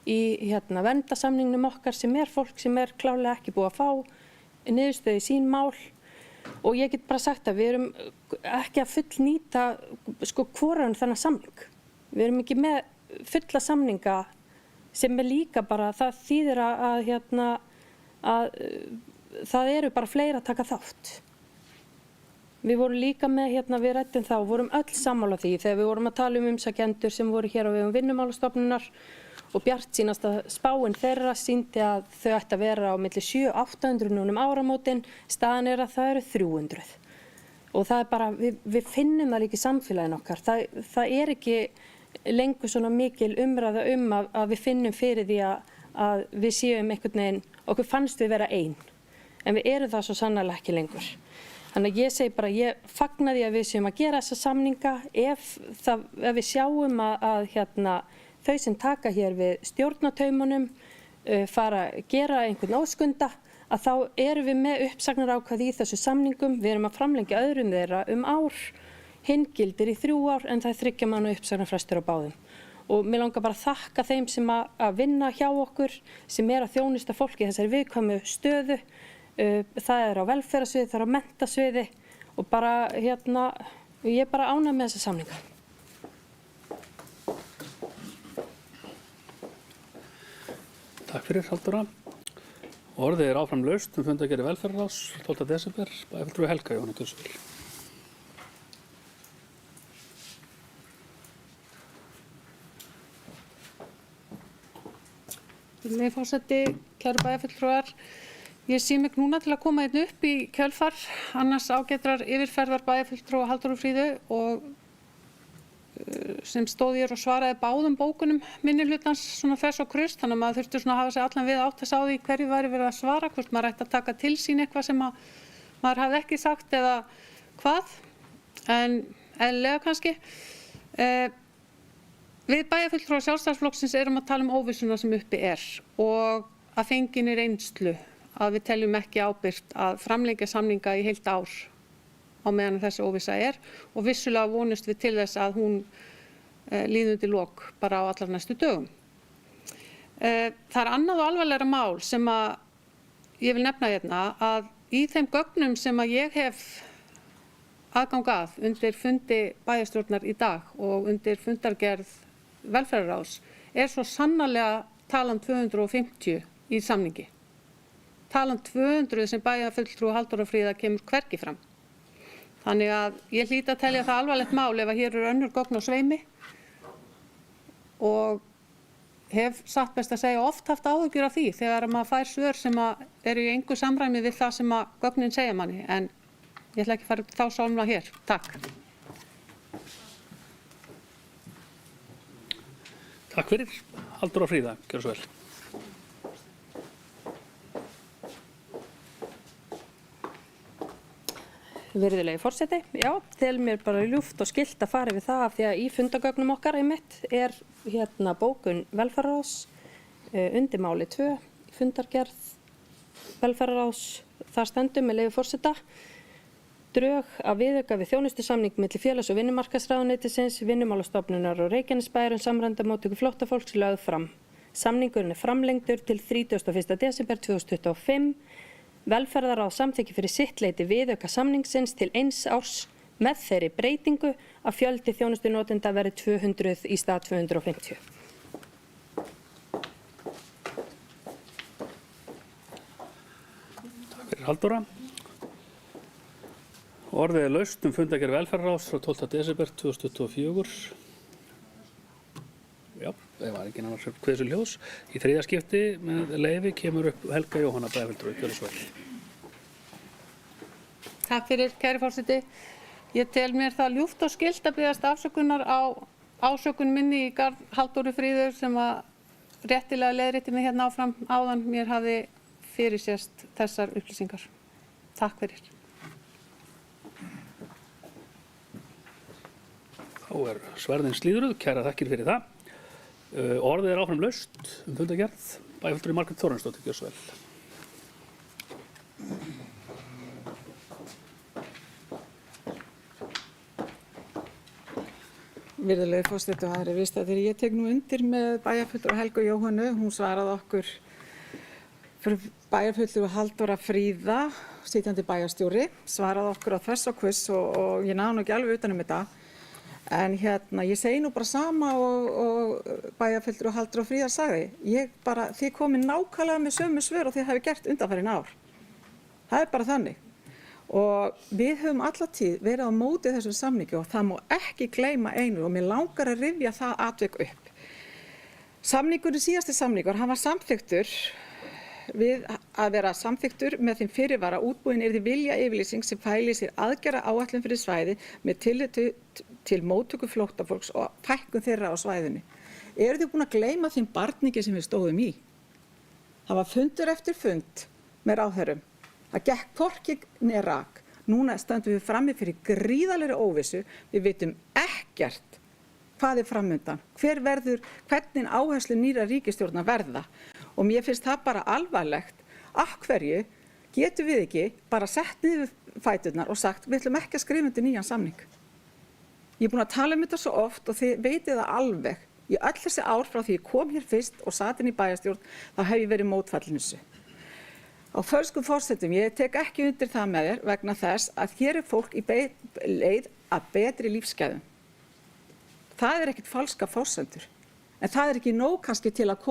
í verndarsamningnum okkar sem fólk sem klárlega ekki búið að fá niðurstöðu í sín mál og ég get bara sagt að við erum ekki að fullnýta hvoran þennan samning. Við erum ekki með fulla samninga sem líka bara, það þýðir að það eru bara fleiri að taka þátt. Við vorum líka með, við ræddum þá, vorum öll sammála því þegar við vorum að tala umsækjendur sem voru hér á vegum Vinnumálastofnunar og bjartsýnasta spáin þeirra sýndi að þau ættu að vera á milli 700-800 núna áramótin, staðan að það eru 300. Og það bara, við finnum það líka í samfélaginu okkar. Það ekki lengur svona mikil umræða að við finnum fyrir því að við séum einhvern veginn, okkur fannst við vera ein, en við erum það svo sannarlega ekki lengur. Þannig að ég segi bara, ég fagna því að við séum að gera þessa samninga ef við sjáum að þau sem taka hér við stjórnartaumunum fara að gera einhvern óskunda, að þá erum við með uppsagnarákvæði í þessu samningum, við erum að framlengja öðrum þeirra ár, hinn gildir í 3 ár en það er 3 mánaða uppsagnarfrestur á báðum. Og mér langar bara að þakka þeim sem að vinna hjá okkur, sem að þjónusta fólki þessari viðkvæmu stöðu. Það á velferðarsviði, það á menntasviði og bara ég er bara ánægð með þessa samninga. Takk fyrir, Halldóra. Orðið áfram laust fundargerð velferðarráðs 12. desember, bæjarfulltrúi Helga Jóhanna Gjörsvel. Virðulegi forseti, kæru bæjarfulltrúar, ég sé mig núna til að koma einn upp í kjölfar annars ágætrar yfirferðar bæjarfulltrúa Halldóru Fríðu og sem stóð hér og svaraði báðum bókunum minnihlutans svona þess og krust, þannig að maður þurfti svona að hafa sig allan við átt að sá því hverju væri verið að svara, hvort maður ætti að taka til sín eitthvað sem maður hafði ekki sagt eða hvað, en eðlilega kannski. Við bæjarfulltrúar Sjálfstæðisflokksins erum að tala óvissuna sem uppi og að fenginni reynslu að við teljum ekki ábyrgt að framlengja samninga í heilt ár á meðan þessi óvissa og vissulega vonumst við til þess að hún líði undir lok bara á allar næstu dögum. Það annað og alvarlegra mál sem að ég vil nefna hérna að í þeim gögnum sem að ég hef aðgang að undir fundi bæjarstjórnar í dag og undir fundargerð velferðarráðs svo sannarlega talan 250 í samningi. Talan 200 sem bæjarfulltrúi Halldóra Fríða kemur hvergi fram. Þannig að ég hlýt að telja það alvarlegt mál ef að hér eru önnur gögn á sveimi og hef satt best að segja oft haft áhyggjur af því þegar maður fær svör sem eru í engu samræmi við það sem að gögnin segja manni, en ég ætla ekki að fara upp þá sálma hér. Takk. Takk fyrir. Halldóra Fríða, gjörðu svo vel. Virðulegi forseti, já, tel mér bara ljúft og skylt að fara við það af því að í fundagögnum okkar einmitt bókun velferðarráðs undir máli 2, fundargerð velferðarráðs, þar stendur með leyfi forseta, drög að viðauka við þjónustusamning milli félags- og vinnumarkaðsráðuneytisins, Vinnumálastofnunar og Reykjanesbæjar samræmda móttöku flóttafólks lögð fram. Samningurinn framlengdur til 31. desember 2025. Velferðarráð samþykki fyrir sitt leyti viðauka samningsins til 1 árs með þeirri breytingu að fjöldi þjónustunotenda verði 200 í stað 250. Halldóra. Orðið laust fundargerð velferðarráðs frá 12. desember 2024. Já, það var ekki annars hversu ljós. Í þriðja skipti með leyfi kemur upp Helga Jóhanna bæjarfulltrúi. Gjörðu svo vel. Takk fyrir, kæri forseti. Ég tel mér það ljúft og skylt að biðjast afsökunar á ásökun minni í garð Halldóru Fríðu sem að réttilega leiðrétti mig hérna áfram áðan. Mér hafði fyrirsést þessar upplýsingar. Takk fyrir. Þá sverðin slíðruð, kæra þakkir fyrir það. Orðið áfram laust fundargerð. Bæjarfulltrúi Margrét Þórarinsdóttir, gjörðu svo vel. Virðulegi forseti og aðrir viðstaddir, ég tek nú undir með bæjarfulltrúa Helgu Jóhönnu. Hún svaraði okkur fyrir bæjarfulltrúa Halldóra Fríða, sitjandi bæjarstjóri, svaraði okkur á þess og quiz og ég náði nú ekki alveg utan þetta. En ég segi nú bara sama og bæjarfulltrúa Halldóra Fríða sagði. Þið komið nákvæmlega með sömu svör og þið hafi gert undanfarin ár. Það bara þannig. Og við höfum alla tíð verið á móti þessum samningi og það má ekki gleyma einu og mér langar að rifja það atvik upp. Síðasti samningur, hann var samþykktur við að vera samþykktur með þeim fyrirvara útbúin yrði viljayfirlýsing sem fæli sér aðgerða áætlun fyrir svæði með tilliti til móttöku flóttafólks og fækkun þeirra á svæðinu. Eru þið búin að gleyma þeim barningi sem við stóðum í? Það var fundur eftir fund með ráðherrum. Það gekk hvorki né rak. Núna stöndum við frammi fyrir gríðarlegri óvissu. Við vitum ekkert hvað framundan. Hvernig áherslu nýra ríkisstjórnar verða. Og mér finnst það bara alvarlegt. Af hverju getum við ekki bara sett niður fæturnar og sagt við ætlum ekki að skrifa undir nýjan samning. Ég búin að tala þetta svo oft og þið veitið það alveg. Í öll þessi ár frá því ég kom hér fyrst og sat inn í bæjarstjórn, þá hef ég verið mótfallin þessu. Á fölskum forsetum, ég tek ekki undir það með þér vegna þess að hér fólk í leið að betri lífsgæðum. Það ekkert falska forsendur. En það ekki nóg kannski til að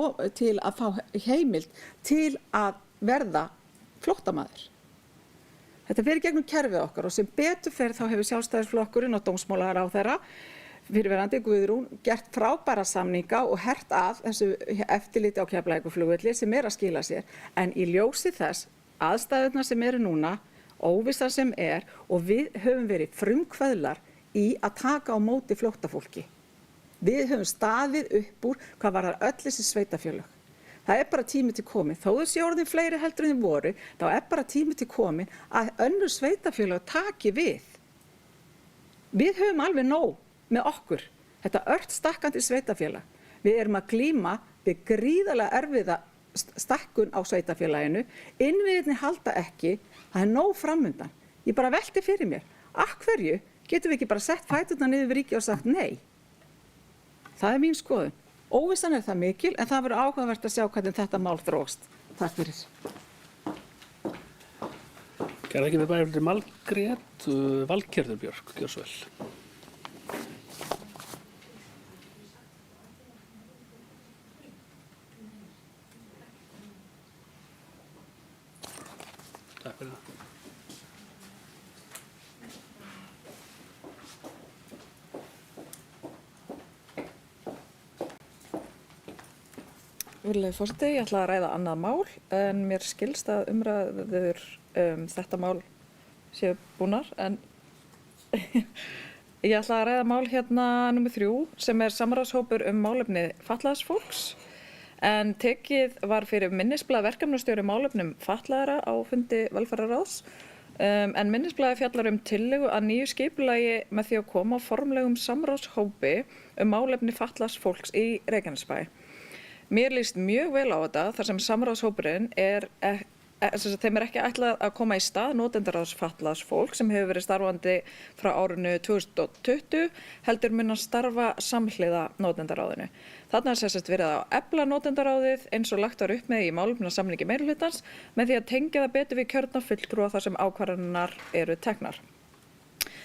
fá heimild til að verða flóttamaður. Þetta fer gegnum kerfið okkar og sem betur fer þá hefur Sjálfstæðisflokkurinn og dómsmálaráðherra fyrirverandi Guðrún gert frábæra samninga og hert að þessu eftirliti á Keflavíkurflugvelli sem að skila sér. En í ljósi þess aðstæðurnar sem eru núna, óvissa sem og við höfum verið frumkvöðlar í að taka á móti flóttafólki. Við höfum staðið upp úr hvað varðar öll þessi sveitarfélög. Það bara tími til komin. Þó þessi orðin fleiri heldur en þið voru, þá bara tími til komin að önnur sveitarfélög taki við. Við höfum alveg nóg með okkur, þetta ört stakkandi sveitarfélag. Við erum að glíma við gríðarlega erfiða stakkun á sveitarfélaginu, innviðirnir halda ekki, það nóg framundan. Ég bara velti fyrir mér, af hverju getum við ekki bara sett fæturnar niður við ríki og sagt nei? Það mín skoðun. Óvissan það mikil, en það verður áhugavert að sjá hvernig þetta mál þróast. Takk fyrir. Kæra þakkir fyrir bæjarfulltrúa Margrét Valgerður Björk, gjörðu svo vel. Takk fyrir það. Virðulegi forseti, ég ætla að ræða annað mál en mér skilst að umræður þetta mál séu búnar en ég ætla að ræða mál hérna númer 3 sem samráðshópur málefni fatlaðs fólks en tekið var fyrir minnisblað verkefnastjóri málefnum fatlaðra á fundi velferðarráðs en minnisblaðið fjallar tillögu að nýju skipulagi með því að koma á formlegum samráðshópi málefni fatlaðs fólks í Reykjanesbæ. Mér líst mjög vel á þetta þar sem samráðshópurinn þeim ekki ætlað að koma í stað notendaráðs fatlaðs fólk sem hefur verið starfandi frá árinu 2020 heldur mun að starfa samhliða notendaráðinu. Þarna verið að efla notendaráðið eins og lagt var upp með í málefnasamningi meirihlutans með því að tengja það betur við kjörna fulltrúa þar sem ákvarðanirnar eru teknar.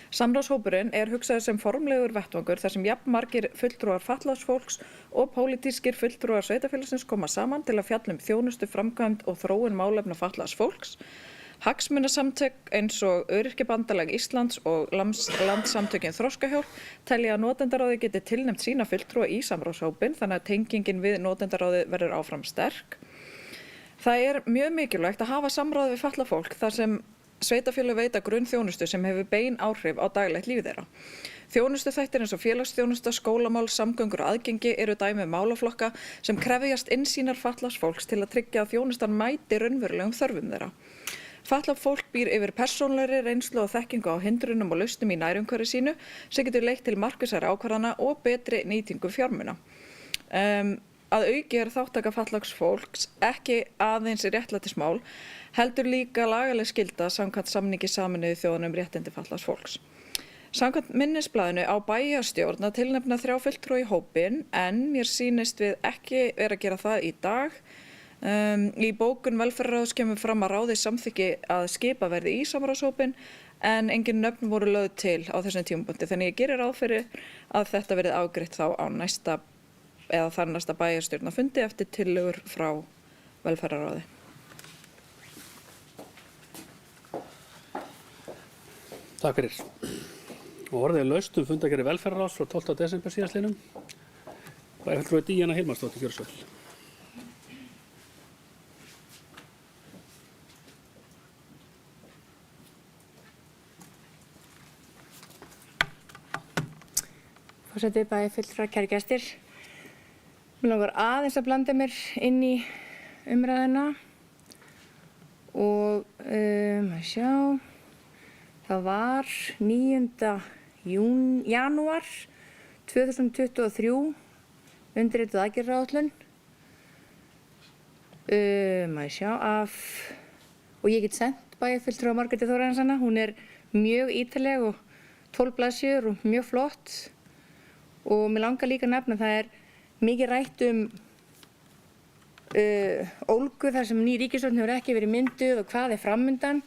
Samráðshópurinn hugsaður sem formlegur vettvangur þar sem jafnmargir fulltrúar fatlaðs fólks og pólitískir fulltrúar sveitarfélagsins koma saman til að fjalla þjónustu, framkvæmd og þróun málefna fatlaðs fólks. Hagsmunasamtök eins og Öryrkjabandalag Íslands og Landssamtökin Þroskahjálp telja að notendaráði geti tilnefnt sína fulltrúa í samráðshópinn þannig að tengingin við notendaráði verður áfram sterk. Það mjög mikilvægt að hafa samráð við fatlað fólk þar sem sveitarfélög veita grunnþjónustu sem hefur bein áhrif á daglegt líf þeirra. Þjónustuþættir eins og félagsþjónusta, skólamál, samgöngur og aðgengi eru dæmi málaflokka sem krefjast innsýnar fatlaðs fólks til að tryggja að þjónustan mæti raunverulegum þörfum þeirra. Fatlað fólk býr yfir persónulegri reynslu og þekkingu á hindrunum og lausnum í nærumhverfi sínu sem getur leitt til markvissari ákvarðana og betri nýtingu fjármuna. Að auki þátttaka fatlaðs fólks ekki aðeins réttlætismál, heldur líka lagaleg skylda samkvæmt samningi Sameinuðu þjóðanna réttindi fatlaðs fólks. Samkvæmt minnisblaðinu á bæjarstjórn að tilnefna 3 fulltrúa í hópinn en mér sýnist við ekki vera að gera það í dag. Í bókun velferðarráðs kemur fram að ráðið samþykki að skipa verði í samráðshópinn en engin nöfn voru lögð til á þessum tímapunkti. Þannig ég gerir ráð fyrir að þetta verði afgreitt þá á næsta eða þar næsta bæjarstjórnarfundi eftir tillögur frá velferðarráði. Takk fyrir. Og orðið laust fundargerð velferðarráðs frá 12. desember síðastliðnum. Bæjarfulltrúi Díana Hilmarsdóttir, gjörðu svo vel. Forseti, bæjarfulltrúar, kæru gestir. Mér langar aðeins að blanda mér inn í umræðuna og það var 9. janúar 2023 undirrituð aðgerðaáætlun og ég get sent bæjarfulltrúa Margréti Þórarinssyni. Hún mjög ítarleg og 12 blaðsíður og mjög flott og mér langar líka að nefna að það mikið rætt ólgu þar sem ný ríkisstjórn hefur ekki verið mynduð og hvað framundan.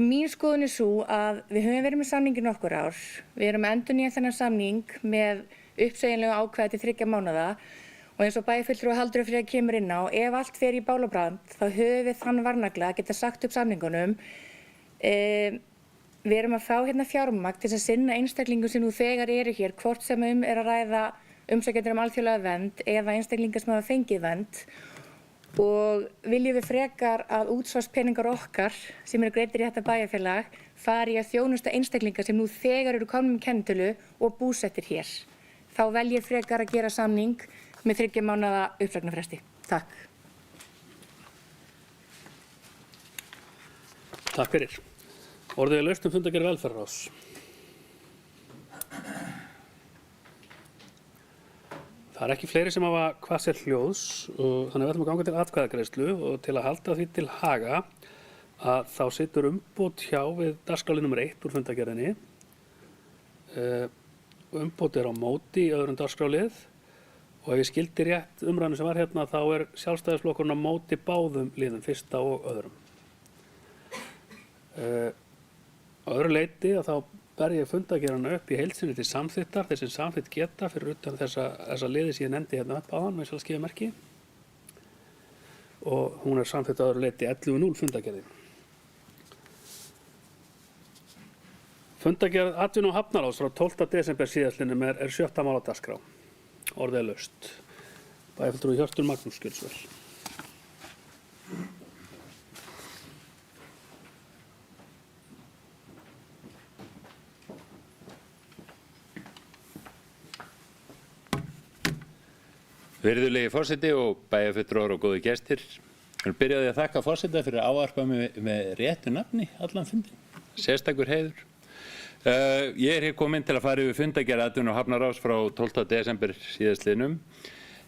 Mín skoðun svo að við höfum verið með samningin nokkur ár. Við erum að endurnýja þennan samning með uppsegjanlegu ákvæði til 3 mánaða og eins og bæjarfulltrúi Hallgerður Fríða kemur inn á, ef allt fer í bál og brand þá höfum við þann varnagla að geta sagt upp samningunum. Við erum að fá fjármagn til að sinna einstaklingum sem nú þegar eru hér, hvort sem að ræða umsækjendur alþjóðlega vernd eða einstaklingar sem hafa fengið vernd. Og viljum við frekar að útsvarspeningar okkar sem greiddir í þetta bæjarfélag fari að þjónusta einstaklingar sem nú þegar eru komnir með kennitölu og búsettir hér. Þá vel ég frekar að gera samning með 3 mánaða uppsagnarfresti. Takk. Takk fyrir. Orðið laust fundargerð velferðarráðs. Það ekki fleiri sem hafa hvað sér hljóðs og þannig við ætlum að ganga til atkvæðagreiðslu og til að halda því til haga að þá situr umboð hjá við dagskrárlið nr. 1 úr fundargerðinni. Umboð á móti í öðrum dagskrárlið og ef ég skildi rétt umræðinu sem var hérna þá Sjálfstæðisflokkurinn á móti báðum liðum, fyrsta og öðrum. Á öðru leyti að þá ber ég fundargerðina upp í heild sinni til samþykktar, þeir sem samþykkt geta fyrir utan þessa liði sem ég nefndi hérna upp áðan með skífumerki. Og hún samþykkt á öðru leyti 11.0 fundargerðin. Fundargerð atvinnu- og hafnaráðs frá 12. desember síðastliðnum 7. mál á dagskrá. Orðið laust. Bæjarfulltrúi Hjörtur Magnús, gjörðu svo vel. Virðulegi forseti og bæjarfulltrúar og góðir gestir. Ég byrjaði að þakka forseta fyrir að ávarpa með réttu nafni allan fundinn. Sérstakur heiður. Ég hér kominn til að fara yfir fundargerð atvinnu- og hafnaráðs frá 12. desember síðastliðnum.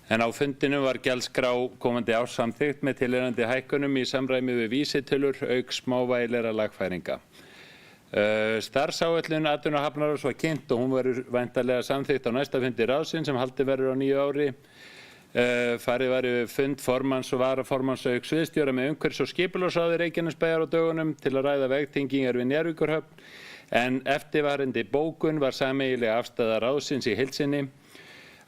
En á fundinum var gjaldskrá komandi árs samþykkt með tilheyrandi hækkunum í samræmi við vísitölur auk smávægilegra lagfæringa. Starfsáætlun atvinnu- og hafnaráðs var kynnt og hún verður væntanlega samþykkt á næsta fundi ráðsins sem haldið verður á nýju ári. Farið var yfir fund formanns og varaformanns auk sviðsstjóra með umhverfis- og skipulagsráði Reykjanesbæjar á dögunum til að ræða vegtengingar við Njarðvíkurhöfn en eftirfarandi bókun var sameiginleg afstaða ráðsins í heild sinni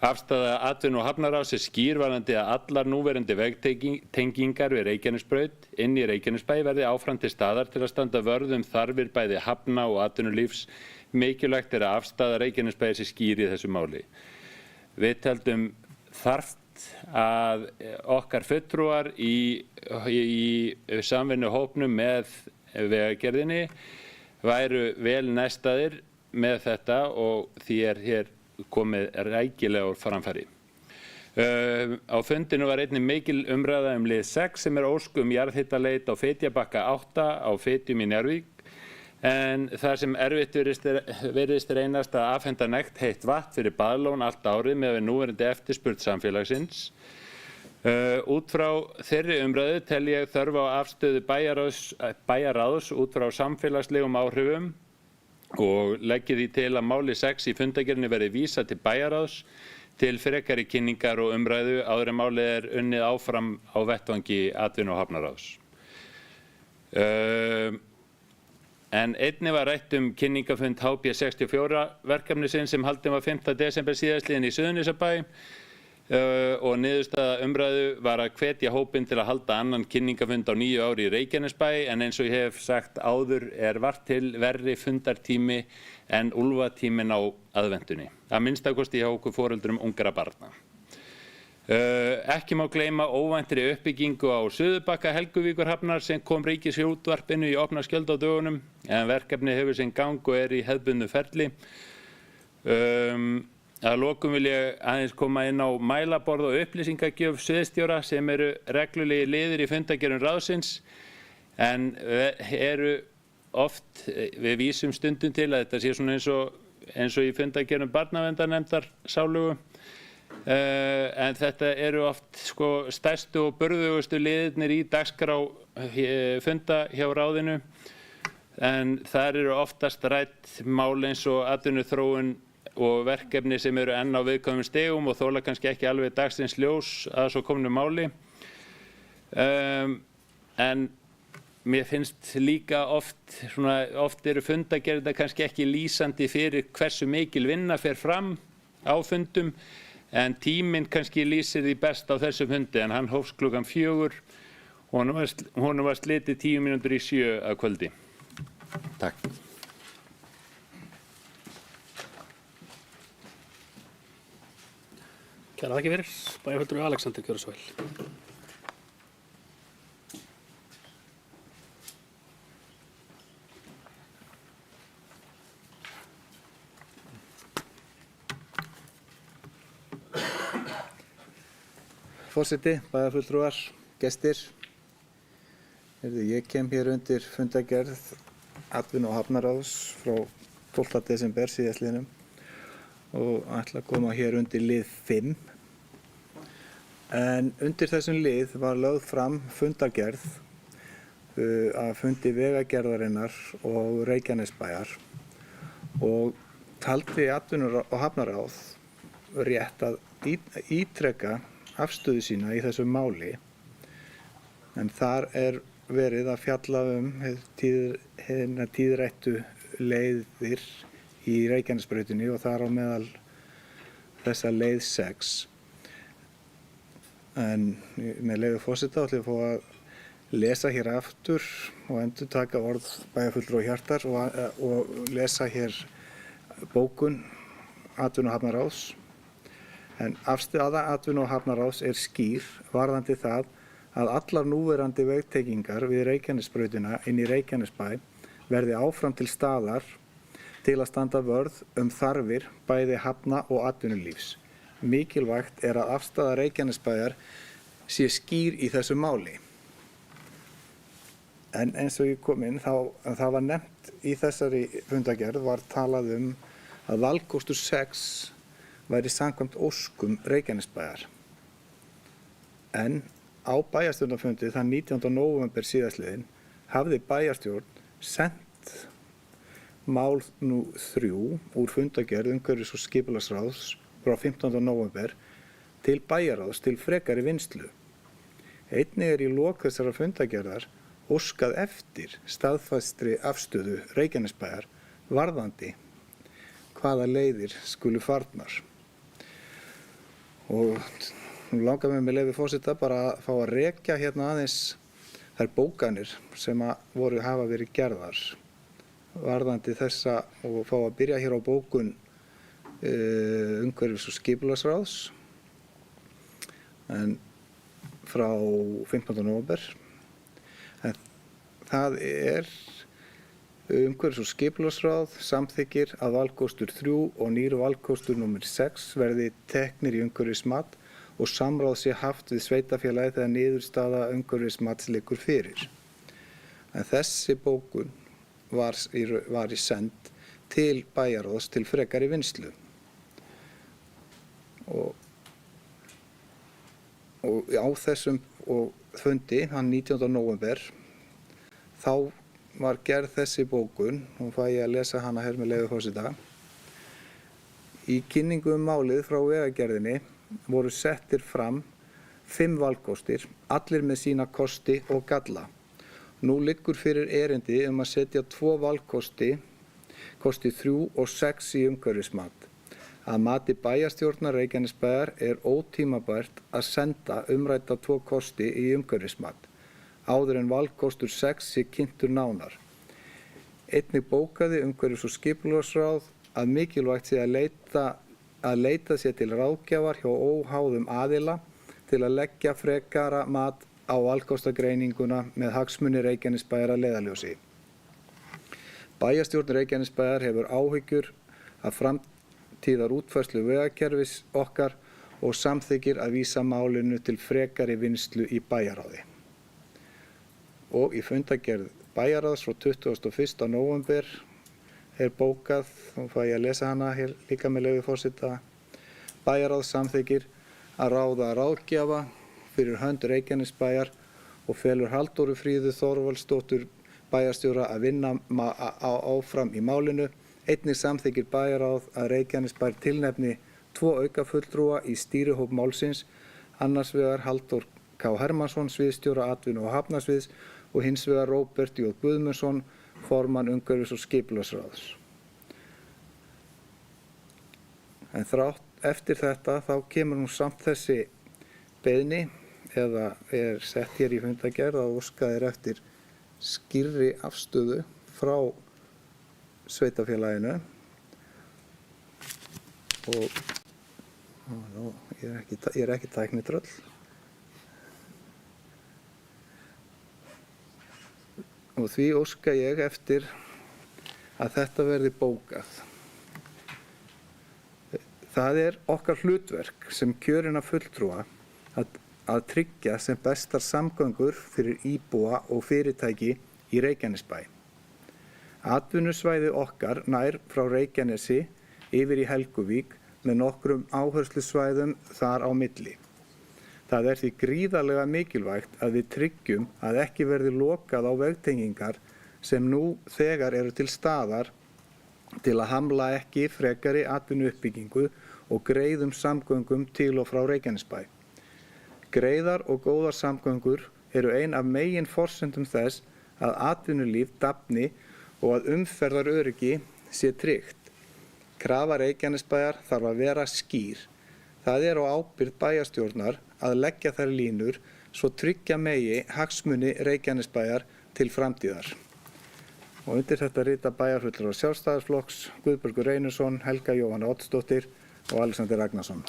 Afstaða atvinnu- og hafnaráðs skýr varðandi að allar núverandi vegtengingar við Reykjanesbraut inn í Reykjanesbæ verði áfram til staðar til að standa vörð þarfir bæði hafna og atvinnulífs. Mikilvægt að afstaða Reykjanesbæjar sé skýr í þessu máli. Við taldum þarft að okkar fulltrúar í samvinnuhópnum með Vegagerðinni væru vel næstaðir með þetta og því hér komið rækilega úr framfæri. Á fundinu var einnig mikil umræða lið 6 sem ósk jarðhitaleit á Fitjabakka 8 á Fitjum í Njarðvík, en þar sem erfitt virðist reynast að afhenda nægt heitt vatn fyrir baðlón allt árið með núverandi eftirspurn samfélagsins. Út frá þeirri umræðu tel ég þörf á afstöðu bæjarráðs út frá samfélagslegum áhrifum og leggi því til að máli 6 í fundargerðinni verði vísað til bæjarráðs til frekari kynningar og umræðu áður en málið unnið áfram á vettvangi atvinnu- og hafnaráðs. En einnig var rætt kynningafund HP64 verkefnisins sem haldinn var 5. desember síðastliðinn í Suðurnesjabæ og niðurstaða umræðu var að hvetja hópinn til að halda annan kynningafund á nýju ári í Reykjanesbæ, en eins og ég hef sagt áður vart til verri fundartími en úlfatíminn á aðventunni, að minnstakosti hjá okkur foreldrum ungra barna. Ekki má gleyma óvæntri uppbyggingu á Suðurbakka Helguvíkurhafnar sem kom Ríkisútvarpinu í opna skjöld á dögunum, en verkefni hefur sinn gang og í hefðbundnu ferli. Að lokum vil ég aðeins koma inn á mælaborð og upplýsingagjöf sviðsstjóra sem eru reglulegi liðir í fundargerðum ráðsins, en eru oft, við vísum stundum til að þetta sé svona eins og í fundargerðum barnaverndarnefndar sálugu, en þetta eru oft stærstu og burðugustu liðirnir í dagskrá funda hjá ráðinu, en þar eru oftast rædd mál eins og atvinnuþróun og verkefni sem eru enn á viðkvæmum stigum og þola kannski ekki alveg dagsins ljós að svo komnu máli. En mér finnst líka oft eru fundargerðirnar kannski ekki lýsandi fyrir hversu mikil vinna fer fram á fundum, en tíminn kannski lýsir því best á þessum fundi, en hann hófst klukkan 4 og honum var slitið 10 mínútur í 7 að kvöldi. Takk. Kæra þakkir fyrir. Bæjarfulltrúi Alexander, gjörðu svo vel. Forseti, bæjarfulltrúar, gestir. Ég kem hér undir fundargerð atvinnu- og hafnaráðs frá 12. desember síðastliðnum og ætla að koma hér undir lið 5. En undir þessum lið var lögð fram fundargerð af fundi Vegagerðarinnar og Reykjanesbæjar og taldi atvinnu- og hafnaráð rétt að ítreka afstöðu sína í þessu máli, en þar verið að fjalla tíðrættu leiðir í Reykjanesbrautinni og þar á meðal þessa leið 6. En með leyfi forseta ætla ég að fá að lesa hér aftur og endurtaka orð bæjarfulltrúa Hjartar og lesa hér bókun atvinnu- og hafnaráðs. En afstaða atvinnu- og hafnaráðs skýr varðandi það að allar núverandi vegtengingar við Reykjanesbrautina inn í Reykjanesbæ verði áfram til staðar til að standa vörð þarfir bæði hafna og atvinnulífs. Mikilvægt að afstaða Reykjanesbæjar sé skýr í þessu máli. En eins og ég kom inn, það var nefnt í þessari fundargerð var talað að valkostur 6 væri samkvæmt óskum Reykjanesbæjar. En á bæjarstjórnarfundi þann 19. nóvember síðastliðinn hafði bæjarstjórn sent mál nú 3 úr fundargerð umhverfis- og skipulagsráðs frá 15. nóvember til bæjarráðs til frekari vinnslu. Einnig í lok þessara fundargerðar óskað eftir staðfastri afstöðu Reykjanesbæjar varðandi hvaða leiðir skulu farnar. Og nú langar mér með leyfi forseta bara að fá að rekja hérna aðeins þær bókanir sem að hafa verið gerðar varðandi þessa og fá að byrja hér á bókun umhverfis- og skipulagsráðs en frá 15. nóvember. En það umhverfis- og skipulagsráð samþykkir að valkostur 3 og nýr valkostur nr. 6 verði teknir í umhverfismat og samráð sé haft við sveitarfélagið þegar niðurstaða umhverfismats liggur fyrir. En þessi bókun var í send til bæjarráðs til frekari vinnslu. Og á þessum fundi, hann 19. nóvember, þá var gerð þessi bókun, og fæ ég að lesa hana hér með leyfi forseta. Í kynningu málið frá vegagerðinni voru settir fram 5 valkostir, allir með sína kosti og galla. Nú liggur fyrir erindi að setja 2 valkosti, kosti 3 og 6 í umhverfismat. Að mati bæjarstjórnar Reykjanesbæjar ótímabært að senda umrædda 2 kosti í umhverfismat, áður en valkostur 6 sé kynntur nánar. Einnig bókaði umhverfis- og skipulagsráð að mikilvægt sé að leita sér til ráðgjafar hjá óháðum aðila til að leggja frekara mat á valkostagreininguna með hagsmuni Reykjanesbæjar að leiðarljósi. Bæjarstjórn Reykjanesbæjar hefur áhyggjur af framtíðar útfærslu vegakerfis okkar og samþykkir að vísa málinu til frekari vinnslu í bæjarráði. Og í fundargerð bæjarráðs frá 21. nóvember bókað, og fæ ég að lesa hana hér líka með leyfi forseta. Bæjarráð samþykkir að ráða ráðgjafa fyrir hönd Reykjanesbæjar og felur Halldóru Fríðu Þorvaldsdóttur bæjarstjóra að vinna áfram í málinu. Einnig samþykkir bæjarráð að Reykjanesbær tilnefni 2 aukafulltrúa í stýrihóp málsins, annars vegar Halldór K. Hermannsson, sviðsstjóra atvinnu- og hafnasviðs og hins vegar Róbert J. Guðmundsson, formann umhverfis- og skipulagsráðs. En eftir þetta þá kemur nú samt þessi beiðni eða sett hér í fundargerð að óskað eftir skýrri afstöðu frá sveitarfélaginu og ég er ekki tæknitröll. Og því óska ég eftir að þetta verði bókað. Það okkar hlutverk sem kjörinna fulltrúa að tryggja sem bestar samgöngur fyrir íbúa og fyrirtæki í Reykjanesbæ. Atvinnusvæði okkar nær frá Reykjanesi yfir í Helguvík með nokkrum áherslusvæðum þar á milli. Það því gríðarlega mikilvægt að við tryggjum að ekki verði lokað á vegtengingar sem nú þegar eru til staðar til að hamla ekki frekari atvinnuuppbyggingu og greiðum samgöngum til og frá Reykjanesbæ. Greiðar og góðar samgöngur eru ein af megin forsendum þess að atvinnulíf dafni og að umferðaröryggi sé tryggt. Krafa Reykjanesbæjar þarf að vera skýr. Það á ábyrgð bæjarstjórnar að leggja þær línur svo tryggja megi hagsmuni Reykjanesbæjar til framtíðar. Og undir þetta rita bæjarfulltrúar Sjálfstæðisflokks, Guðbergur Reynisson, Helga Jóhanna Oddsdóttir og Alexander Ragnarsson.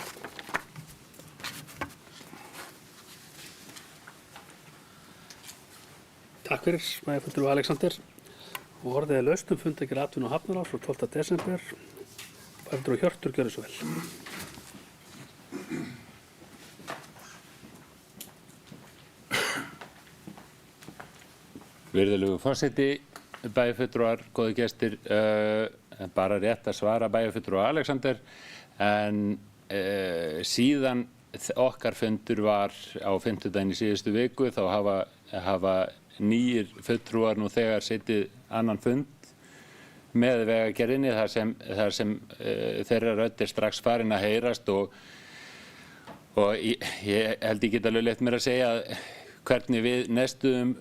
Takk fyrir, bæjarfulltrúi Alexander. Og orðið laust fundargerð atvinnu- og hafnaráðs frá 12. desember. Bæjarfulltrúi Hjörtur, gjörðu svo vel. Virðulegur forseti, bæjarfulltrúar, góðir gestir, bara rétt að svara bæjarfulltrúi Alexander, en síðan okkar fundur var á 5. daginn í síðustu viku, þá hafa nýjir fulltrúar nú þegar setið annan fund með vegagerðinni þar sem þeirra rödd strax farin að heyrast og ég held ég get alveg leyft mér að segja hvernig við nestuðum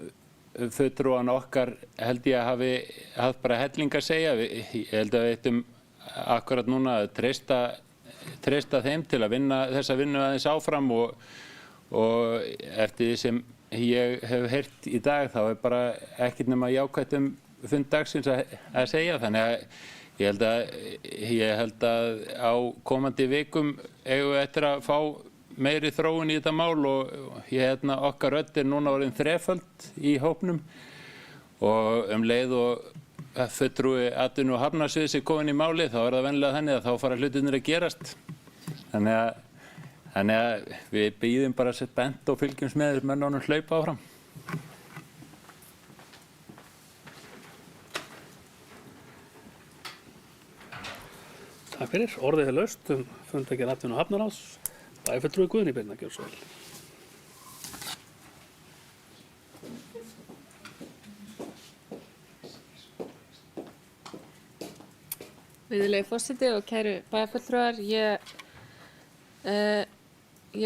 fulltrúan okkar held ég að hafi haft bara helling að segja. Ég held að við eittum akkurat núna að treysta treysta þeim til að vinna þessa vinnu aðeins áfram og eftir því sem ég hef heyrt í dag þá bara ekkert nema jákvætt fund dagsins að segja, þannig að ég held að á komandi vikum eigum við eftir að fá meiri þróun í þetta mál og okkar rödd núna orðin þreföld í hópnum og leið og fulltrúi atvinnu- og hafnarsviðs komin í máli þá það venjulega þannig að þá fara hlutirnir að gerast. Þannig að við bíðum bara spennt og fylgjumst með mönnunum hlaupa áfram. Takk fyrir. Orðið laust fundargerð atvinnu- og hafnaráðs. Bæjarfulltrúi Guðný Birna, gjörðu svo vel. Virðulegi forseti og kæru bæjarfulltrúar, ég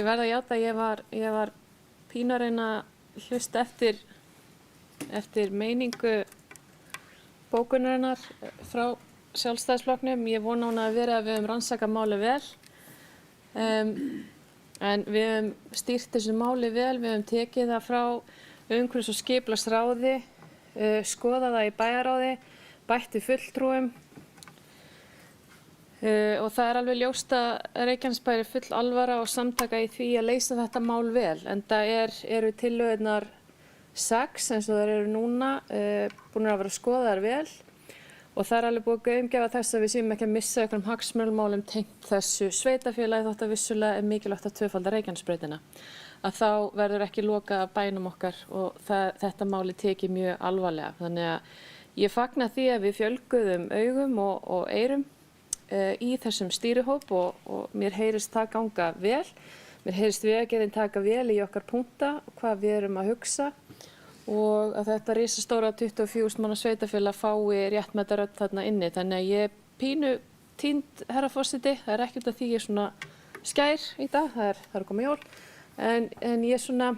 verð að játa að ég var pínu að reyna að hlusta eftir meiningu bókunarinnar frá Sjálfstæðisflokknum. Ég vona hún að vera að við höfum rannsakað málið vel, en við höfum stýrt þessu máli vel, við höfum tekið það frá umhverfis- og skipulagsráði, skoðað það í bæjarráði, bætt við fulltrúum. Og það er alveg ljóst að Reykjanesbær er full alvara og samtaka í því að leysa þetta mál vel, enda eru tillögurnar 6 eins og þær eru núna búin að vera skoðaðar vel og það er alveg búið að gaumgæfa þess að við séum ekki að missa einhverjum hagsmunamálum tengt þessu sveitarfélagi þótt að vissulega er mikilvægt að tvöfalda Reykjanesbrautina. Að þá verður ekki lokað af bænum okkar og þetta máli tekið mjög alvarlega. Þannig að ég fagna því að við fjölguðum augum og eyrum í þessum stýrihóp og mér heyrist það ganga vel. Mér heyrist Vegagerðin taka vel í okkar punkta og hvað við erum að hugsa og að þetta risastóra 24.000 manna sveitafélag fái réttmæta rödd þarna inni. Þannig að ég pínu týnd, herra forseti, það er ekkert að því ég er svona skær í dag, það er komið jól, en ég svona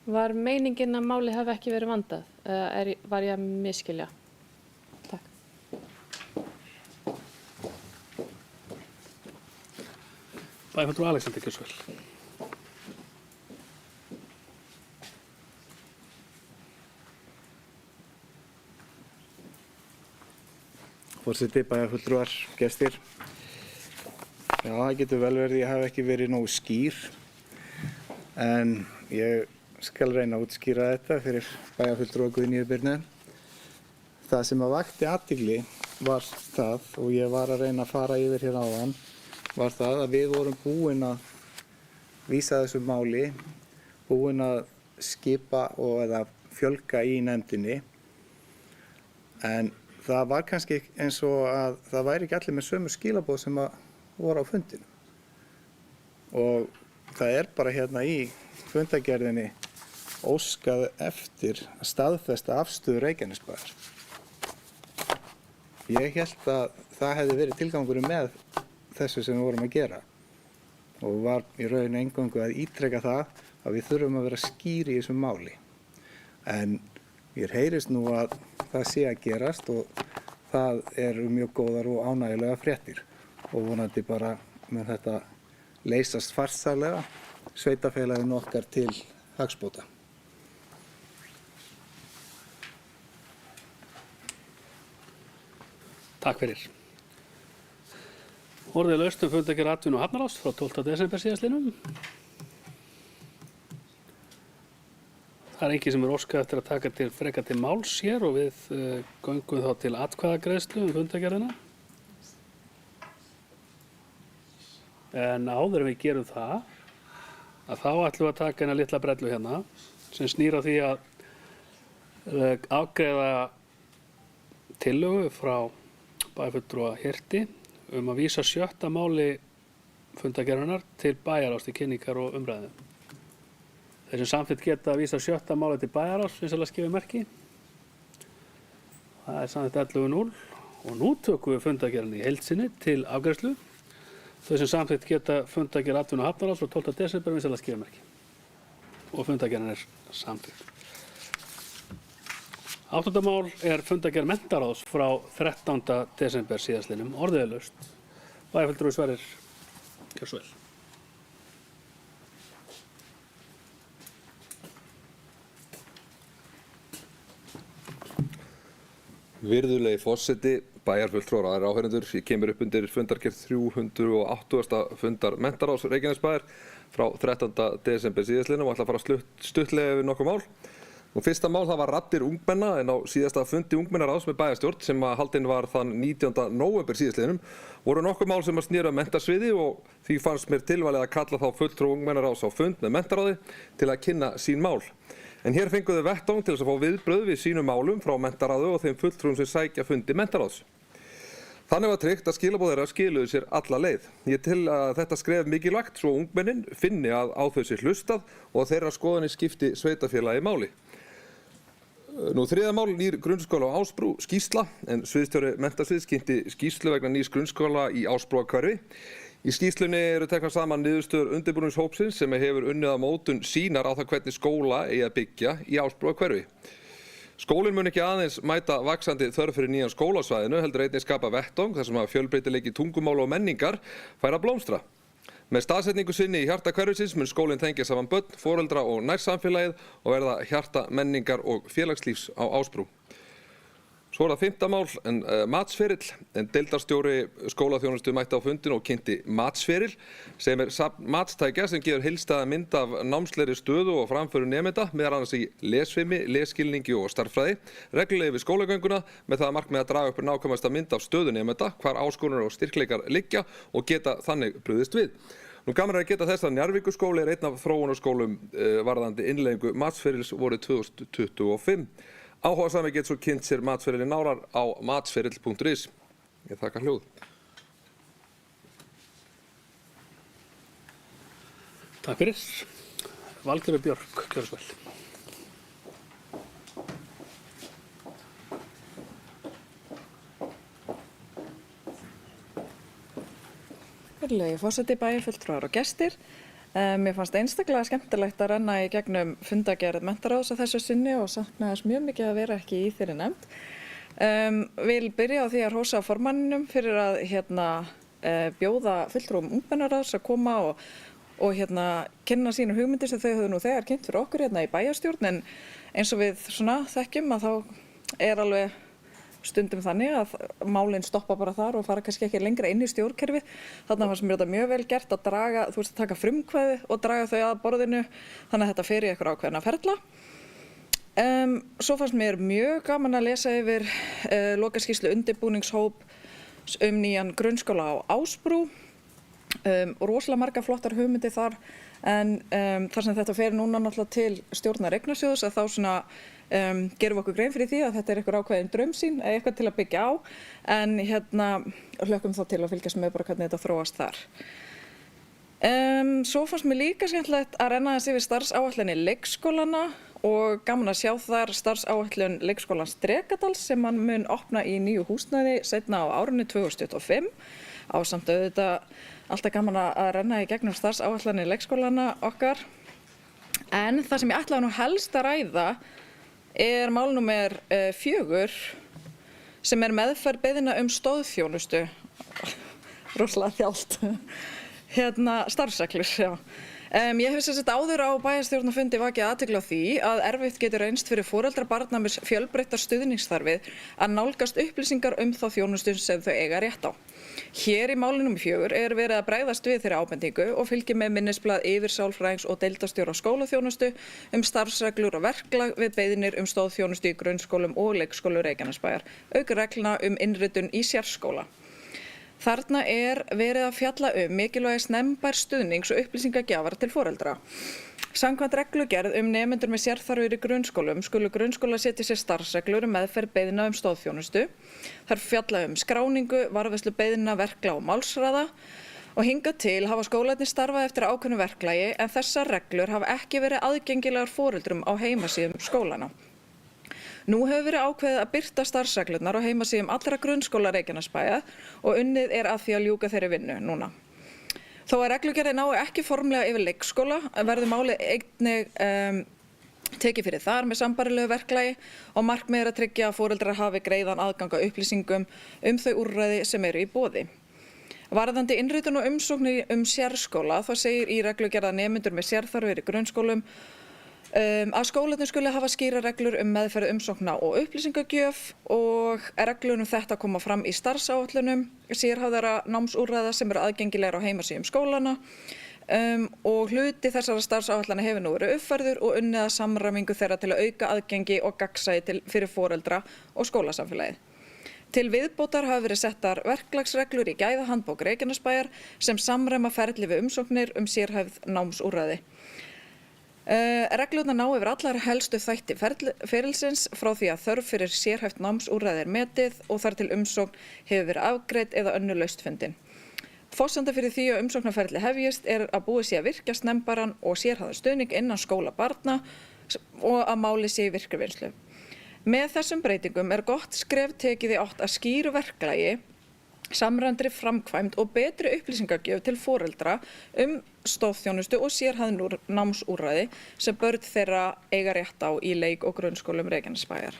var meiningin að máli hafi ekki verið vandað, var ég að misskilja. Bæjarfulltrúi Alexander, gjörðu svo vel. Forseti, bæjarfulltrúar, gestir. Já, það getur vel verið að ég hafi ekki verið nógu skýr, en ég skal reyna að útskýra þetta fyrir bæjarfulltrúa Guðnýju Birnu. Það sem að vakti athygli var það, og ég var að reyna að fara yfir hér áðan, var það að við vorum búin að vísa þessu máli, búin að skipa eða fjölga í nefndinni, en það var kannski eins og að það væri ekki allir með sömu skilaboð sem að voru á fundinu. Og það er bara hérna í fundargerðinni óskað eftir að staðfesta afstöðu Reykjanesbæjar. Ég hélt að það hefði verið tilgangurinn með þessu sem við vorum að gera og var í raun eingöngu að ítreka það að við þurfum að vera skýri í þessu máli. En mér heyrist nú að það sé að gerast og það eru mjög góðar og ánægjulega fréttir og vonandi bara með þetta leysast farsællega sveitarfélaginu okkar til hagsbóta. Takk fyrir. Orðið laust fundargerð atvinnu- og hafnaráðs frá 12. desember síðastliðnum. Það er enginn sem óskað eftir að taka frekar til máls hér og við göngum þá til atkvæðagreiðslu fundargerðina. En áður en við gerum það, að þá ætlum við að taka eina litla brellu hérna sem snýr á því að afgreiða tillögu frá bæjarfulltrúa Hirti að vísa 7. máli fundargerðarinnar til bæjarráðs til kynningar og umræðu. Þeir sem samþykkt geta að vísa 7. máli til bæjarráðs vinsamlega skrifa merki. Það er samþykkt 11:0 og nú tökum við fundargerðina í heild sinni til afgreiðslu. Þau sem samþykkt geta fundargerð atvinnu- og hafnaráðs frá 12. desember vinsamlega skrifa merki. Og fundargerðin er samþykkt. 8. mál er fundargerð menntaráðs frá 13. desember síðastliðnum, orðið laust. Bæjarfulltrúi Sverrir, gjörðu svo vel. Virðulegi forseti, bæjarfulltrúar og aðrir áheyrendur, ég kemur upp undir fundargerð 380. fundar Menntaráðs Reykjanesbæjar frá 13. desember síðastliðnum og ætla að fara stuttlega yfir nokkuð mál. Fyrsta mál það var raddir ungmenna en á síðasta fundi ungmennaráðs með bæjarstjórn sem haldinn var þann 19. nóvember síðastliðnum voru nokkuð mál sem snéru að menntasviði og því fannst mér tilvalið að kalla þá fulltrúa ungmennaráðs á fund með menntaráði til að kynna sín mál. En hér fengu þau vettvang til þess að fá viðbrögð við sínum málum frá menntaráði og þeim fulltrúum sem sækja fundi menntaráðs. Þannig var tryggt að skilaboð þeirra skiluðu sér alla leið. Ég til að þetta skref mikilvægt svo ungmennin finni að á þau sé hlustað og þeirra skoðanir skipti sveitarfélagi máli. Þriðja mál, nýr grunnskóla á Ásbrú, skýrsla, en sviðstjóri menntasviðs kynnti skýrslu vegna nýs grunnskóla í Ásbrúarhverfi. Í skýrslunni eru teknar saman niðurstöður undirbúningshópsins sem hefur unnið að mótun sínar á það hvernig skóla eigi að byggja í Ásbrúarhverfi. Skólinn mun ekki aðeins mæta vaxandi þörf fyrir nýjan skólasvæðinu, heldur einnig skapa vettvang þar sem að fjölbreytileiki tungumála og menningar fær að blómstra. Með staðsetningu sinni í hjarta hverfisins mun skólinn tengja saman börn, foreldra og nærsamfélagið og verða hjarta menningar og félagslífs á Ásbrú. Svo það 5. mál, en matsferill, en deildarstjóri skólaþjónustu mætti á fundin og kynnti matsferil sem safn matstækja sem gefur heildstæða mynd af námslegri stöðu og framföru nemenda, meðal annars í lesfimi, lesskilningi og starffræði, reglulegi við skólagönguna með það að markmið að draga upp nákvæmasta mynd af stöðu nemenda, hvar áskoranir og styrkleikar liggja og geta þannig brugðist við. Gaman er að geta þess að Njarðvíkurskóli er einn af þróunarskólum varðandi innleiðingu matsferils vorið 2025. Áhugasami getur svo kynnt sér matsferilinn nánar á matsferill.is. Ég þakka hljóð. Takk fyrir. Valgerður Björk, gjörðu svo vel. Virðulegi forseti, bæjarfulltrúar og gestir. Mér fannst einstaklega skemmtilegt að renna í gegnum fundagerð menntaráðs að þessu sinni og saknaði þess mjög mikið að vera ekki í þeirri nefnd. Vil byrja á því að hrósa formanninum fyrir að bjóða fulltrúum ungmennaráðs að koma og kynna sínu hugmyndir sem þau höfðu nú þegar kynnt fyrir okkur í bæjarstjórn, en eins og við þekkjum að þá er alveg stundum þannig að málin stoppa bara þar og fara kannski ekki lengra inn í stjórnkerfið. Þarna fannst mér þetta mjög vel gert að draga, að taka frumkvæði og draga þau að borðinu þannig að þetta fer í einhver ákveðna ferla. Svo fannst mér mjög gaman að lesa yfir lokaskýrslu undirbúningshóp nýjan grunnskóla á Ásbrú og rosalega margar flottar hugmyndir þar, en þar sem þetta fer núna náttúrulega til stjórnar Eignasjóðs að þá gerum við okkur grein fyrir því að þetta er einhver ákveðin draumsýn eða eitthvað til að byggja á, en hlökkum þá til að fylgjast með bara hvernig þetta þróast þar. Svo fannst mér líka skemmtilegt að renna þess yfir starfsáætlun í leikskólana og gaman að sjá þar starfsáætlun leikskólans Drekadals sem hann mun opna í nýju húsnæði seinna á árinu 2025. Ásamt auðvitað alltaf gaman að renna í gegnum starfsáætlun í leikskólana okkar. En það sem ég ætlaði nú helst að ræða er mál númer 4 sem er meðferð beiðna stoðþjónustu. Rosalega þjált. Starfsreglur, já. Ég hef sem sagt áður á bæjarstjórnarfundi vakið athygli á því að erfitt getur reynst fyrir foreldra barna með fjölbreyttar stuðningsþarfir að nálgast upplýsingar þá þjónustu sem þau eiga rétt á. Hér í máli númer 4 er verið að bregðast við þeirri ábendingu og fylgir með minnisblað yfirsálfræðings og deildarstjóra skólaþjónustu starfsreglur og verklag við beiðnir stoðþjónustu í grunnskólum og leikskólum Reykjanesbæjar, auk reglna innritun í sérskóla. Þarna er verið að fjalla mikilvægi snemmbar stuðnings og upplýsingagjafar til foreldra. Samkvæmt reglugerð nemendur með sérþarfir í grunnskólum skulu grunnskólar setja sér starfsreglur meðferð beiðna stoðþjónustu. Þær fjalla skráningu, varðveislu beiðna, verklag og málsraða og hingað til hafa skólarnir starfað eftir ákveðnu verklagi en þessar reglur hafa ekki verið aðgengilegar foreldrum á heimasíðum skólana. Nú hefur verið ákveðið að birta starfsreglurnar á heimasíðum allra grunnskóla Reykjanesbæjar og unnið er að því að ljúka þeirri vinnu núna. Þó að reglugerðin nái ekki formlega yfir leikskóla verður málið einnig tekið fyrir þar með sambærilegu verklagi og markmið er að tryggja að foreldrar hafi greiðan aðgang að upplýsingum þau úrræði sem eru í boði. Varðandi innritun og umsóknir sérskóla þá segir í reglugerð að nemendur með sérþarfir í grunnskólum að skólarnir skuli hafa skýrar reglur meðferð umsókna og upplýsingagjöf og reglur þetta koma fram í starfsáætlunum sérhæfðara námsúrræða sem eru aðgengilegar á heimasíðum skólana og hluti þessara starfsáætlana hefur nú verið uppfærður og unnið að samræmingu þeirra til að auka aðgengi og gagnsæi fyrir foreldra og skólasamfélagið. Til viðbótar hafa verið settar verklagsreglur í gæðahandbók Reykjanesbæjar sem samræma ferli við umsóknir sérhæfð námsúrræði. Reglurnar ná yfir allar helstu þætti ferilsins frá því að þörf fyrir sérhæft námsúrræði metið og þar til umsókn hefur verið afgreidd eða önnur laust fundin. Forsenda fyrir því að umsóknarferli hefjist að búið sé að virkja snembaran og sérhæfðan stuðning innan skóla barna og að máli sé í virkri vinnslu. Með þessum breytingum gott skref tekið í átt að skýru verklagi, samræmdri framkvæmd og betri upplýsingagjöf til foreldra stoðþjónustu og sérhæfð námsúrræði sem börn þeirra eiga rétt á í leik- og grunnskólum Reykjanesbæjar.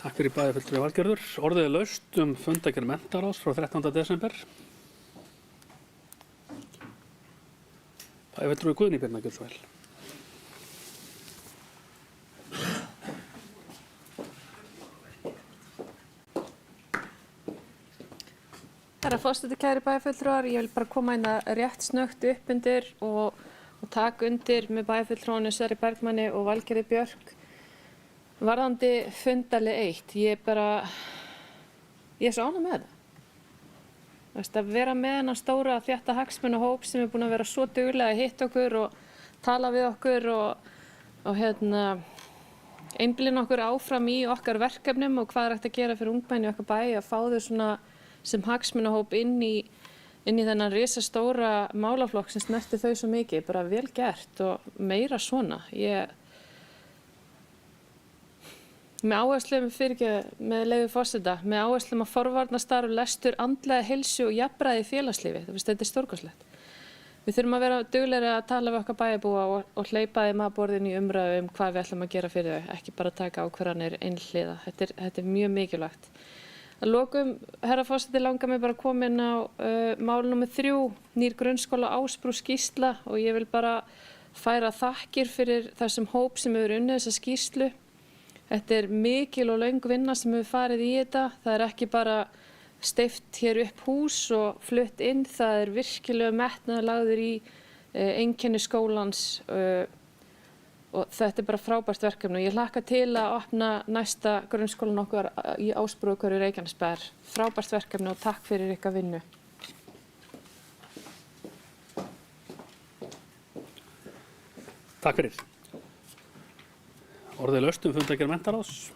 Takk fyrir bæjarfulltrúi Valgerður. Orðið laust fundargerð menntaráðs frá 13. desember. Bæjarfulltrúi Guðný Birna gjörðu svo vel. Herra forseti, kæri bæjarfulltrúar, ég vil bara koma inn að rétt snöggt upp undir og taka undir með bæjarfulltrúanum Sverri Bergmanni og Valgerði Björk. Varðandi fundarlið 1, ég er svo ánægð með það. Að vera með hennar stóra þétta hagsmunahóp sem búin að vera svo duglega að hitta okkur og tala við okkur og einblína okkur áfram í okkar verkefnum og hvað hægt að gera fyrir ungmenni í okkar bæ, að fá þau svona sem hagsmunahóp inn í þennan risastóra málaflokk sem snerti þau svo mikið, bara vel gert og meira svona. Með áherslum með leyfi forseta, með áherslum að forvarnastarf, lestur, andlega heilsu og jafnræði í félagslífi. Þetta stórkostlegt. Við þurfum að vera duglegri að tala við okkar bæjarbúa og hleypa þeim að borðinu í umræðu hvað við ætlum að gera fyrir þau, ekki bara taka ákvarðanir einhliða. Þetta mjög mikilvægt. Að lokum, herra forseti, langar mig bara að koma inn á mál nr. 3, nýr grunnskóla Ásbrú skýrsla og ég vil bara færa þakkir fyrir þessum hóp sem hefur unnið þessa skýrslu. Þetta mikil og löng vinna sem hefur farið í þetta. Það ekki bara steypt hér upp hús og flutt inn. Það virkilega metnaður lagður í einkenni skólans og þetta bara frábært verkefni. Ég hlakka til að opna næsta grunnskólan okkar í Ásbrú í Reykjanesbæjar. Frábært verkefni og takk fyrir ykkar vinnu. Takk fyrir. Orðið laust fundargerð menntaráðs.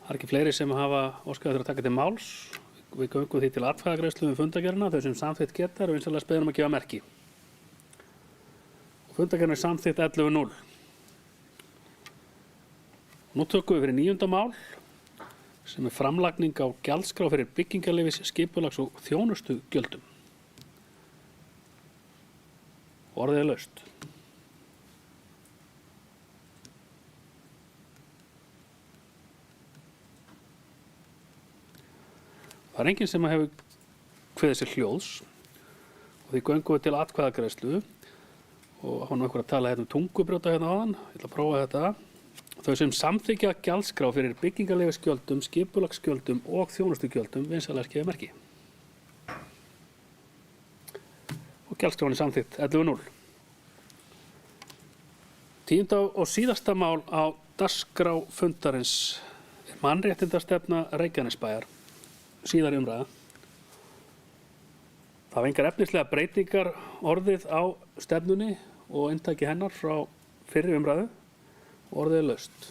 Það ekki fleiri sem hafa óskað eftir að taka til máls. Við göngum því til atkvæðagreiðslu fundargerðina, þau sem samþykkt geta og vinsamlega spyðum að gefa merki. Fundargerðin samþykkt 11:0. Nú tökum við fyrir 9. mál sem framlagning á gjaldskrá fyrir byggingarleyfis, skipulags og þjónustugjöldum. Orðið laust. Það enginn sem hefur kveðið sér hljóðs og því göngum við til atkvæðagreiðslu og hann okkur að tala tungubrjóta áðan. Ég ætla að prófa þetta. Þau sem samþykkja gjaldskrá fyrir byggingarleyfisgjöldum, skipulagsgjöldum og þjónustugjöldum vinsamlega gefa merki. Og gjaldskráin samþykkt 11:0. 10. og síðasta mál á dagskrá fundarins mannréttindastefna Reykjanesbæjar. Síðari umræða. Það var engar efnislega breytingar orðið á stefnunni og inntaki hennar frá fyrri umræðu. Orðið laust.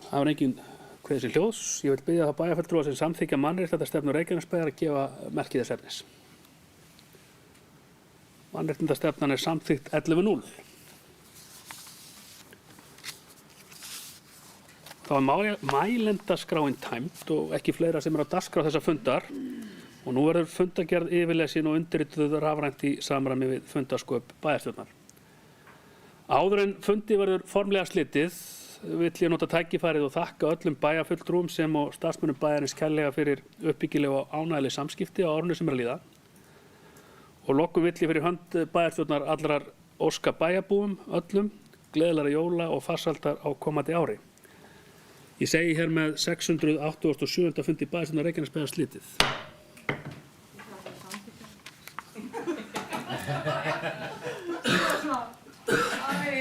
Það var engin kveðið sér hljóðs. Ég vil biðja það bæjarfulltrúa sem samþykkja mannréttindastefnu Reykjanesbæjar að gefa merki þess efnis. Mannréttindastefnan samþykkt 11:0. Það var mælendaskráin tæmd og ekki fleira sem á dagskrá þessa fundar. og nú verður fundagerð yfirlesin og undirrituð rafrænt í samræmi við fundasköp bæjarstjórnar. Áður en fundi verður formlega slitið vill ég nota tækifærið og þakka öllum bæjarfulltrúum sem og starfsmönnum bæjarins kærlega fyrir uppbyggileg og ánægileg samskipti á árinu sem er að líða. Og lokum vill ég fyrir hönd bæjarstjórnar allrar óska bæjarbúum öllum gleðilegra jóla og farsældar á komandi ári. Ég segi hér með 687. fundi bæjarstjórnar Reykjanesbæjar slitið. Æ,